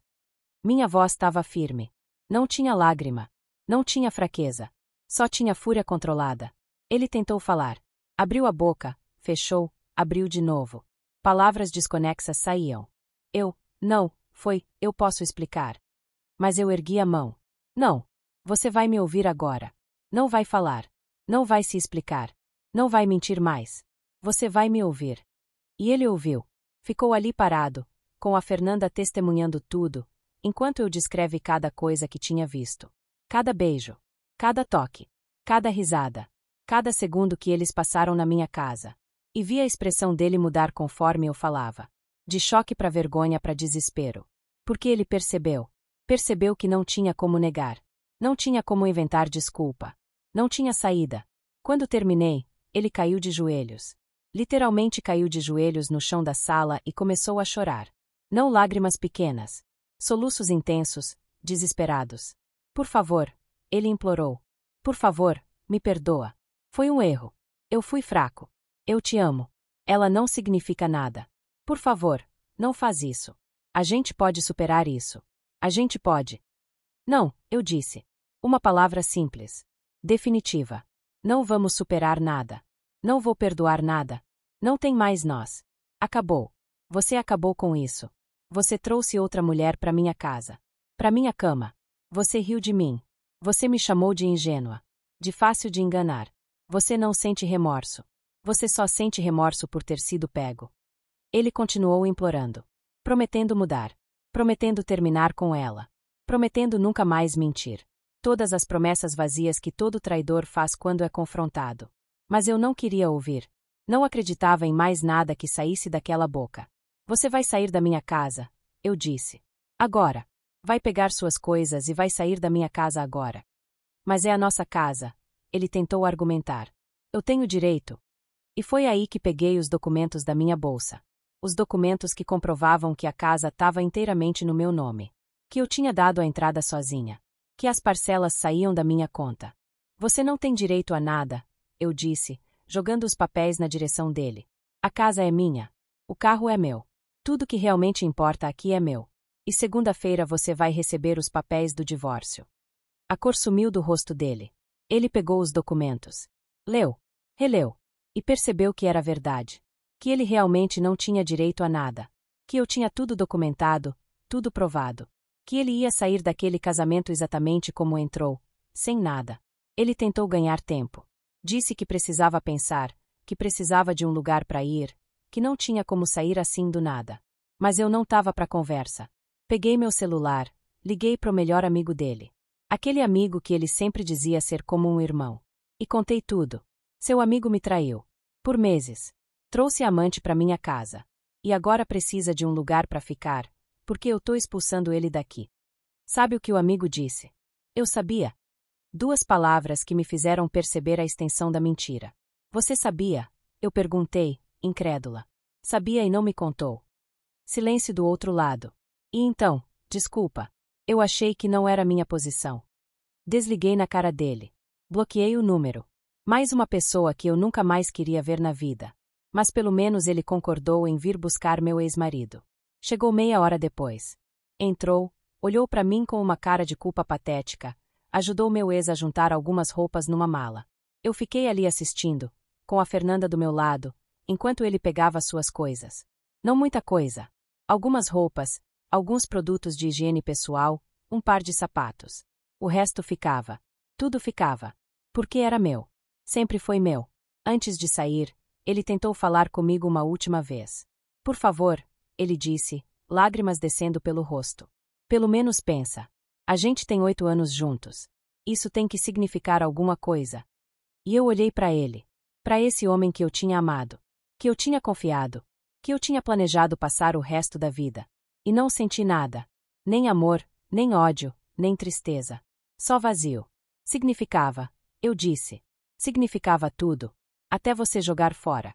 Minha voz estava firme. Não tinha lágrima. Não tinha fraqueza. Só tinha fúria controlada. Ele tentou falar. Abriu a boca, fechou, abriu de novo. Palavras desconexas saíam. Eu posso explicar. Mas eu ergui a mão. Não. Você vai me ouvir agora. Não vai falar. Não vai se explicar. Não vai mentir mais. Você vai me ouvir. E ele ouviu. Ficou ali parado, com a Fernanda testemunhando tudo, enquanto eu descreve cada coisa que tinha visto. Cada beijo. Cada toque. Cada risada. Cada segundo que eles passaram na minha casa. E vi a expressão dele mudar conforme eu falava. De choque para vergonha para desespero. Porque ele percebeu. Percebeu que não tinha como negar. Não tinha como inventar desculpa. Não tinha saída. Quando terminei, ele caiu de joelhos. Literalmente caiu de joelhos no chão da sala e começou a chorar. Não lágrimas pequenas. Soluços intensos, desesperados. Por favor, ele implorou. Por favor, me perdoa. Foi um erro. Eu fui fraco. Eu te amo. Ela não significa nada. Por favor, não faz isso. A gente pode superar isso. A gente pode. Não, eu disse. Uma palavra simples. Definitiva. Não vamos superar nada. Não vou perdoar nada. Não tem mais nós. Acabou. Você acabou com isso. Você trouxe outra mulher para minha casa. Para minha cama. Você riu de mim. Você me chamou de ingênua. De fácil de enganar. Você não sente remorso. Você só sente remorso por ter sido pego. Ele continuou implorando. Prometendo mudar. Prometendo terminar com ela. Prometendo nunca mais mentir. Todas as promessas vazias que todo traidor faz quando é confrontado. Mas eu não queria ouvir. Não acreditava em mais nada que saísse daquela boca. Você vai sair da minha casa, eu disse. Agora. Vai pegar suas coisas e vai sair da minha casa agora. Mas é a nossa casa, ele tentou argumentar. Eu tenho direito. E foi aí que peguei os documentos da minha bolsa. Os documentos que comprovavam que a casa estava inteiramente no meu nome. Que eu tinha dado a entrada sozinha. Que as parcelas saíam da minha conta. Você não tem direito a nada, eu disse, jogando os papéis na direção dele. A casa é minha. O carro é meu. Tudo que realmente importa aqui é meu. E segunda-feira você vai receber os papéis do divórcio. A cor sumiu do rosto dele. Ele pegou os documentos. Leu. Releu. E percebeu que era verdade. Que ele realmente não tinha direito a nada. Que eu tinha tudo documentado, tudo provado. Que ele ia sair daquele casamento exatamente como entrou, sem nada. Ele tentou ganhar tempo. Disse que precisava pensar, que precisava de um lugar para ir, que não tinha como sair assim do nada. Mas eu não estava para conversa. Peguei meu celular, liguei pro melhor amigo dele. Aquele amigo que ele sempre dizia ser como um irmão. E contei tudo. Seu amigo me traiu. Por meses. Trouxe a amante para minha casa. E agora precisa de um lugar para ficar, porque eu tô expulsando ele daqui. Sabe o que o amigo disse? Eu sabia. 2 palavras que me fizeram perceber a extensão da mentira. Você sabia? Eu perguntei, incrédula. Sabia e não me contou. Silêncio do outro lado. E então, desculpa. Eu achei que não era minha posição. Desliguei na cara dele. Bloqueei o número. Mais uma pessoa que eu nunca mais queria ver na vida. Mas pelo menos ele concordou em vir buscar meu ex-marido. Chegou meia hora depois. Entrou, olhou para mim com uma cara de culpa patética, ajudou meu ex a juntar algumas roupas numa mala. Eu fiquei ali assistindo, com a Fernanda do meu lado, enquanto ele pegava suas coisas. Não muita coisa. Algumas roupas, alguns produtos de higiene pessoal, um par de sapatos. O resto ficava. Tudo ficava. Porque era meu. Sempre foi meu. Antes de sair, ele tentou falar comigo uma última vez. Por favor, ele disse, lágrimas descendo pelo rosto. Pelo menos pensa. A gente tem 8 anos juntos. Isso tem que significar alguma coisa. E eu olhei para ele. Para esse homem que eu tinha amado. Que eu tinha confiado. Que eu tinha planejado passar o resto da vida. E não senti nada. Nem amor, nem ódio, nem tristeza. Só vazio. Significava, eu disse. Significava tudo. Até você jogar fora.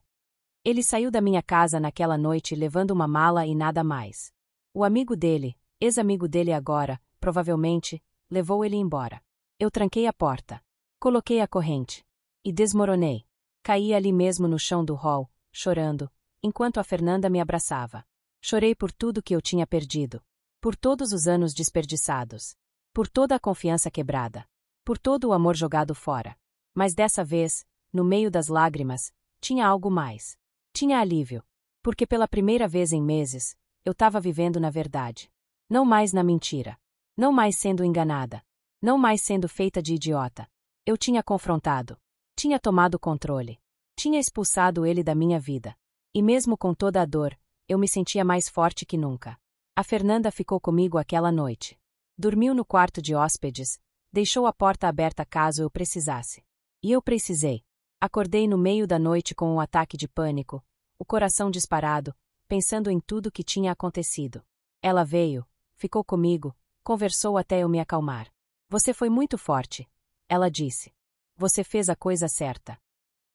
Ele saiu da minha casa naquela noite levando uma mala e nada mais. O amigo dele, ex-amigo dele agora, provavelmente, levou ele embora. Eu tranquei a porta. Coloquei a corrente. E desmoronei. Caí ali mesmo no chão do hall, chorando, enquanto a Fernanda me abraçava. Chorei por tudo que eu tinha perdido. Por todos os anos desperdiçados. Por toda a confiança quebrada. Por todo o amor jogado fora. Mas dessa vez, no meio das lágrimas, tinha algo mais. Tinha alívio. Porque pela primeira vez em meses, eu estava vivendo na verdade. Não mais na mentira. Não mais sendo enganada. Não mais sendo feita de idiota. Eu tinha confrontado. Tinha tomado controle. Tinha expulsado ele da minha vida. E mesmo com toda a dor, eu me sentia mais forte que nunca. A Fernanda ficou comigo aquela noite. Dormiu no quarto de hóspedes, deixou a porta aberta caso eu precisasse. E eu precisei. Acordei no meio da noite com um ataque de pânico, o coração disparado, pensando em tudo que tinha acontecido. Ela veio, ficou comigo, conversou até eu me acalmar. Você foi muito forte, ela disse. Você fez a coisa certa.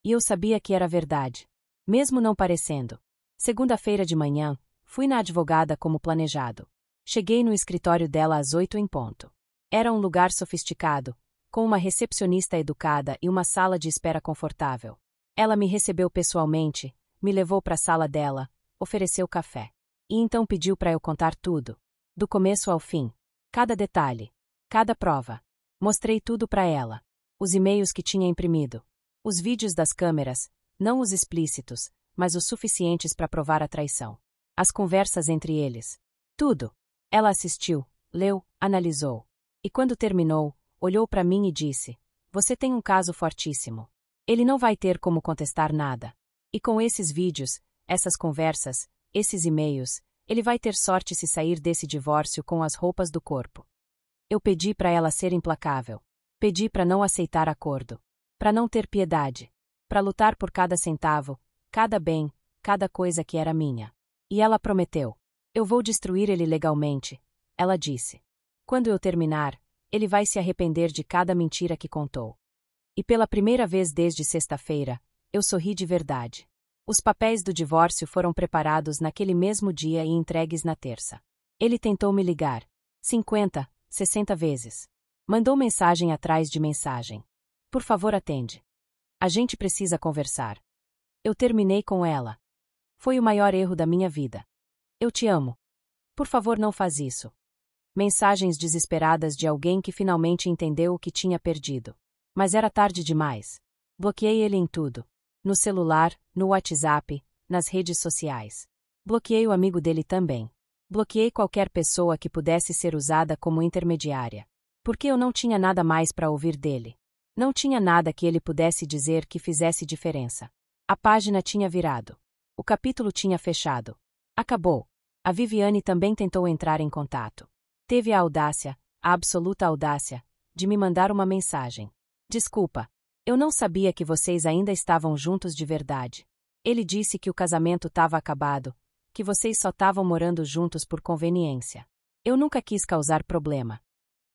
E eu sabia que era verdade. Mesmo não parecendo. Segunda-feira de manhã, fui na advogada como planejado. Cheguei no escritório dela às 8 em ponto. Era um lugar sofisticado, com uma recepcionista educada e uma sala de espera confortável. Ela me recebeu pessoalmente, me levou para a sala dela, ofereceu café. E então pediu para eu contar tudo. Do começo ao fim. Cada detalhe. Cada prova. Mostrei tudo para ela. Os e-mails que tinha imprimido. Os vídeos das câmeras, não os explícitos, mas os suficientes para provar a traição. As conversas entre eles. Tudo. Ela assistiu, leu, analisou. E quando terminou, olhou para mim e disse: Você tem um caso fortíssimo. Ele não vai ter como contestar nada. E com esses vídeos, essas conversas, esses e-mails, ele vai ter sorte se sair desse divórcio com as roupas do corpo. Eu pedi para ela ser implacável. Pedi para não aceitar acordo. Para não ter piedade. Para lutar por cada centavo, cada bem, cada coisa que era minha. E ela prometeu. Eu vou destruir ele legalmente, ela disse. Quando eu terminar, ele vai se arrepender de cada mentira que contou. E pela primeira vez desde sexta-feira, eu sorri de verdade. Os papéis do divórcio foram preparados naquele mesmo dia e entregues na terça. Ele tentou me ligar. 50, 60 vezes. Mandou mensagem atrás de mensagem. Por favor, atende. A gente precisa conversar. Eu terminei com ela. Foi o maior erro da minha vida. Eu te amo. Por favor, não faz isso. Mensagens desesperadas de alguém que finalmente entendeu o que tinha perdido. Mas era tarde demais. Bloqueei ele em tudo. No celular, no WhatsApp, nas redes sociais. Bloqueei o amigo dele também. Bloqueei qualquer pessoa que pudesse ser usada como intermediária. Porque eu não tinha nada mais para ouvir dele. Não tinha nada que ele pudesse dizer que fizesse diferença. A página tinha virado. O capítulo tinha fechado. Acabou. A Viviane também tentou entrar em contato. Teve a audácia, a absoluta audácia, de me mandar uma mensagem. Desculpa. Eu não sabia que vocês ainda estavam juntos de verdade. Ele disse que o casamento estava acabado, que vocês só estavam morando juntos por conveniência. Eu nunca quis causar problema.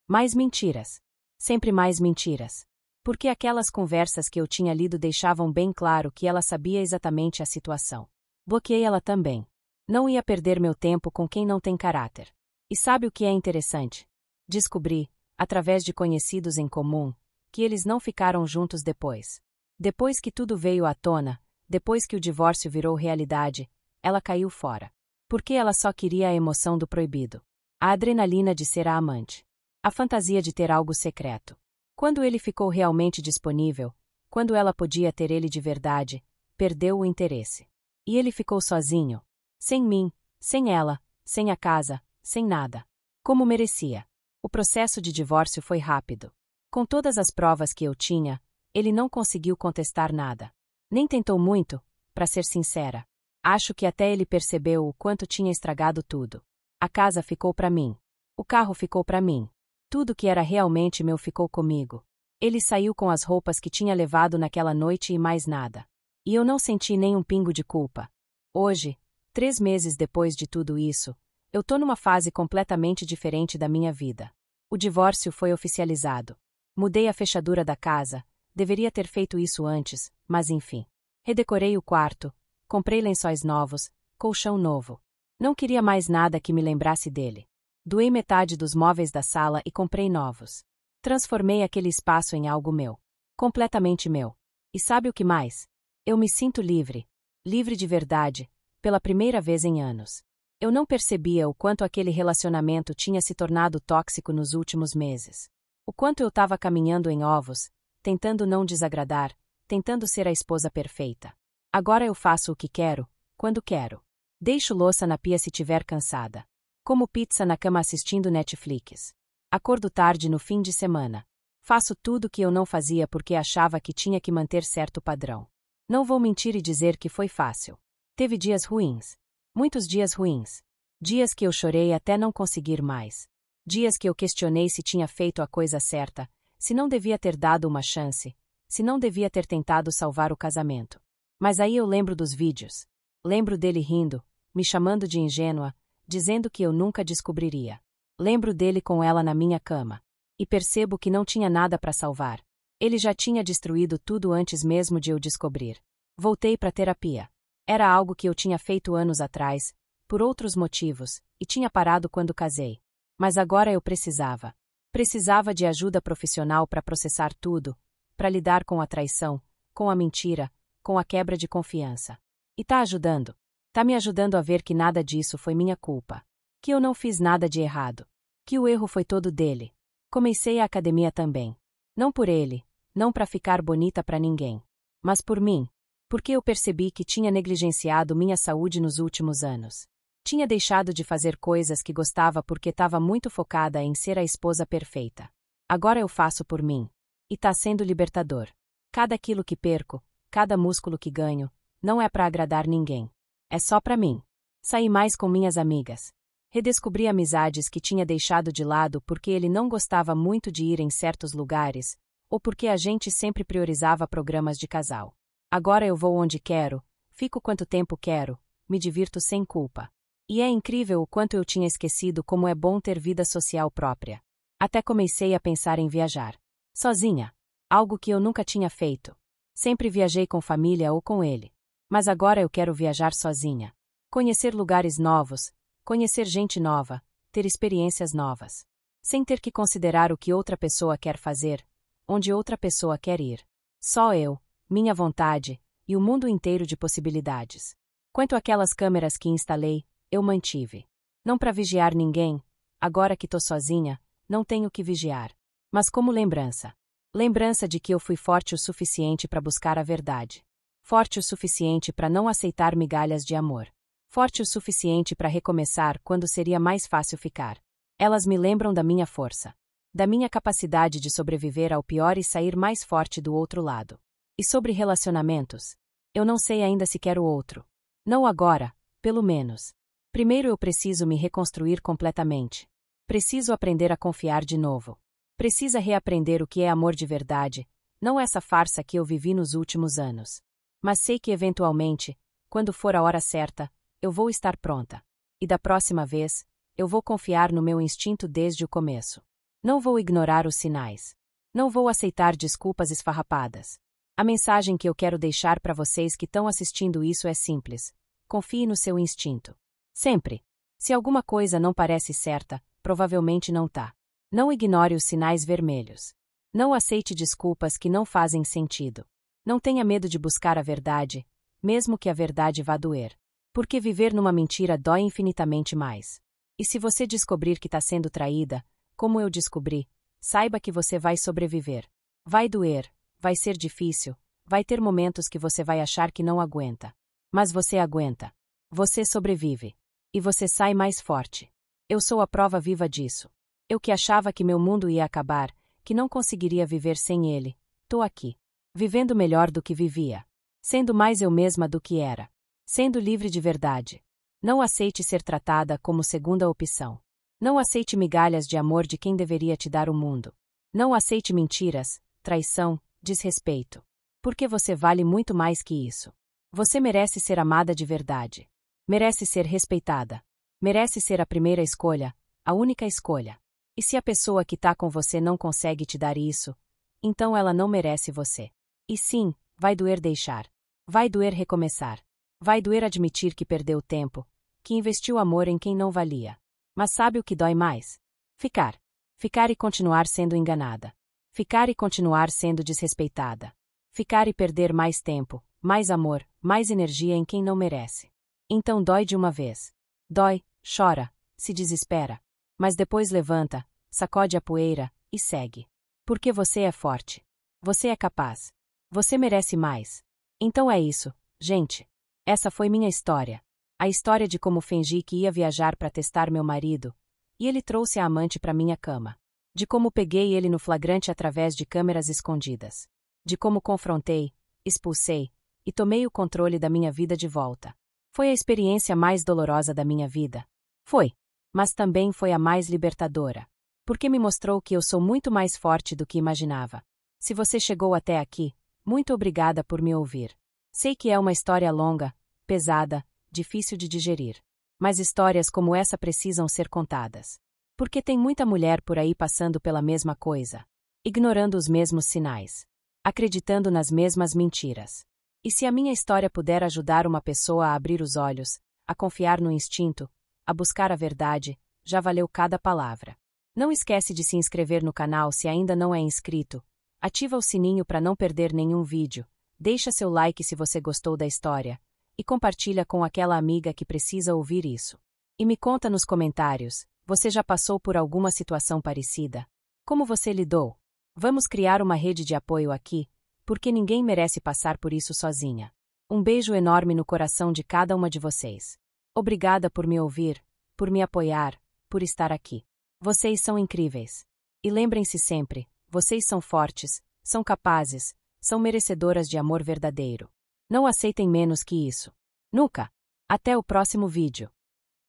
Mais mentiras. Sempre mais mentiras. Porque aquelas conversas que eu tinha lido deixavam bem claro que ela sabia exatamente a situação. Bloqueei ela também. Não ia perder meu tempo com quem não tem caráter. E sabe o que é interessante? Descobri, através de conhecidos em comum, que eles não ficaram juntos depois. Depois que tudo veio à tona, depois que o divórcio virou realidade, ela caiu fora. Porque ela só queria a emoção do proibido. A adrenalina de ser a amante. A fantasia de ter algo secreto. Quando ele ficou realmente disponível, quando ela podia ter ele de verdade, perdeu o interesse. E ele ficou sozinho. Sem mim, sem ela, sem a casa, sem nada. Como merecia. O processo de divórcio foi rápido. Com todas as provas que eu tinha, ele não conseguiu contestar nada. Nem tentou muito, para ser sincera. Acho que até ele percebeu o quanto tinha estragado tudo. A casa ficou para mim. O carro ficou para mim. Tudo que era realmente meu ficou comigo. Ele saiu com as roupas que tinha levado naquela noite e mais nada. E eu não senti nem um pingo de culpa. Hoje, 3 meses depois de tudo isso, eu tô numa fase completamente diferente da minha vida. O divórcio foi oficializado. Mudei a fechadura da casa, deveria ter feito isso antes, mas enfim. Redecorei o quarto, comprei lençóis novos, colchão novo. Não queria mais nada que me lembrasse dele. Doei metade dos móveis da sala e comprei novos. Transformei aquele espaço em algo meu. Completamente meu. E sabe o que mais? Eu me sinto livre. Livre de verdade, pela primeira vez em anos. Eu não percebia o quanto aquele relacionamento tinha se tornado tóxico nos últimos meses. O quanto eu estava caminhando em ovos, tentando não desagradar, tentando ser a esposa perfeita. Agora eu faço o que quero, quando quero. Deixo louça na pia se tiver cansada. Como pizza na cama assistindo Netflix. Acordo tarde no fim de semana. Faço tudo que eu não fazia porque achava que tinha que manter certo padrão. Não vou mentir e dizer que foi fácil. Teve dias ruins. Muitos dias ruins. Dias que eu chorei até não conseguir mais. Dias que eu questionei se tinha feito a coisa certa, se não devia ter dado uma chance, se não devia ter tentado salvar o casamento. Mas aí eu lembro dos vídeos. Lembro dele rindo, me chamando de ingênua, dizendo que eu nunca descobriria. Lembro dele com ela na minha cama. E percebo que não tinha nada para salvar. Ele já tinha destruído tudo antes mesmo de eu descobrir. Voltei para terapia. Era algo que eu tinha feito anos atrás, por outros motivos, e tinha parado quando casei. Mas agora eu precisava. Precisava de ajuda profissional para processar tudo, para lidar com a traição, com a mentira, com a quebra de confiança. E tá ajudando. Tá me ajudando a ver que nada disso foi minha culpa. Que eu não fiz nada de errado. Que o erro foi todo dele. Comecei a academia também. Não por ele, não para ficar bonita para ninguém. Mas por mim. Porque eu percebi que tinha negligenciado minha saúde nos últimos anos. Tinha deixado de fazer coisas que gostava porque estava muito focada em ser a esposa perfeita. Agora eu faço por mim. E tá sendo libertador. Cada quilo que perco, cada músculo que ganho, não é para agradar ninguém. É só para mim. Saí mais com minhas amigas. Redescobri amizades que tinha deixado de lado porque ele não gostava muito de ir em certos lugares, ou porque a gente sempre priorizava programas de casal. Agora eu vou onde quero, fico quanto tempo quero, me divirto sem culpa. E é incrível o quanto eu tinha esquecido como é bom ter vida social própria. Até comecei a pensar em viajar. Sozinha. Algo que eu nunca tinha feito. Sempre viajei com família ou com ele. Mas agora eu quero viajar sozinha. Conhecer lugares novos, conhecer gente nova, ter experiências novas. Sem ter que considerar o que outra pessoa quer fazer, onde outra pessoa quer ir. Só eu, minha vontade, e o mundo inteiro de possibilidades. Quanto àquelas câmeras que instalei, eu mantive. Não para vigiar ninguém, agora que tô sozinha, não tenho que vigiar. Mas como lembrança. Lembrança de que eu fui forte o suficiente para buscar a verdade. Forte o suficiente para não aceitar migalhas de amor. Forte o suficiente para recomeçar quando seria mais fácil ficar. Elas me lembram da minha força. Da minha capacidade de sobreviver ao pior e sair mais forte do outro lado. E sobre relacionamentos? Eu não sei ainda se quero outro. Não agora, pelo menos. Primeiro eu preciso me reconstruir completamente. Preciso aprender a confiar de novo. Precisa reaprender o que é amor de verdade, não essa farsa que eu vivi nos últimos anos. Mas sei que eventualmente, quando for a hora certa, eu vou estar pronta. E da próxima vez, eu vou confiar no meu instinto desde o começo. Não vou ignorar os sinais. Não vou aceitar desculpas esfarrapadas. A mensagem que eu quero deixar para vocês que estão assistindo isso é simples. Confie no seu instinto. Sempre. Se alguma coisa não parece certa, provavelmente não tá. Não ignore os sinais vermelhos. Não aceite desculpas que não fazem sentido. Não tenha medo de buscar a verdade, mesmo que a verdade vá doer. Porque viver numa mentira dói infinitamente mais. E se você descobrir que está sendo traída, como eu descobri, saiba que você vai sobreviver. Vai doer, vai ser difícil, vai ter momentos que você vai achar que não aguenta. Mas você aguenta. Você sobrevive. E você sai mais forte. Eu sou a prova viva disso. Eu que achava que meu mundo ia acabar, que não conseguiria viver sem ele, tô aqui. Vivendo melhor do que vivia. Sendo mais eu mesma do que era. Sendo livre de verdade. Não aceite ser tratada como segunda opção. Não aceite migalhas de amor de quem deveria te dar o mundo. Não aceite mentiras, traição, desrespeito. Porque você vale muito mais que isso. Você merece ser amada de verdade. Merece ser respeitada. Merece ser a primeira escolha, a única escolha. E se a pessoa que tá com você não consegue te dar isso, então ela não merece você. E sim, vai doer deixar. Vai doer recomeçar. Vai doer admitir que perdeu tempo, que investiu amor em quem não valia. Mas sabe o que dói mais? Ficar. Ficar e continuar sendo enganada. Ficar e continuar sendo desrespeitada. Ficar e perder mais tempo, mais amor, mais energia em quem não merece. Então dói de uma vez. Dói, chora, se desespera. Mas depois levanta, sacode a poeira, e segue. Porque você é forte. Você é capaz. Você merece mais. Então é isso, gente. Essa foi minha história. A história de como fingi que ia viajar para testar meu marido, e ele trouxe a amante para minha cama. De como peguei ele no flagrante através de câmeras escondidas. De como confrontei, expulsei, e tomei o controle da minha vida de volta. Foi a experiência mais dolorosa da minha vida. Foi. Mas também foi a mais libertadora. Porque me mostrou que eu sou muito mais forte do que imaginava. Se você chegou até aqui, muito obrigada por me ouvir. Sei que é uma história longa, pesada, difícil de digerir. Mas histórias como essa precisam ser contadas. Porque tem muita mulher por aí passando pela mesma coisa. Ignorando os mesmos sinais. Acreditando nas mesmas mentiras. E se a minha história puder ajudar uma pessoa a abrir os olhos, a confiar no instinto, a buscar a verdade, já valeu cada palavra. Não esquece de se inscrever no canal se ainda não é inscrito. Ativa o sininho para não perder nenhum vídeo. Deixa seu like se você gostou da história. E compartilha com aquela amiga que precisa ouvir isso. E me conta nos comentários, você já passou por alguma situação parecida? Como você lidou? Vamos criar uma rede de apoio aqui, porque ninguém merece passar por isso sozinha. Um beijo enorme no coração de cada uma de vocês. Obrigada por me ouvir, por me apoiar, por estar aqui. Vocês são incríveis. E lembrem-se sempre, vocês são fortes, são capazes, são merecedoras de amor verdadeiro. Não aceitem menos que isso. Nunca! Até o próximo vídeo.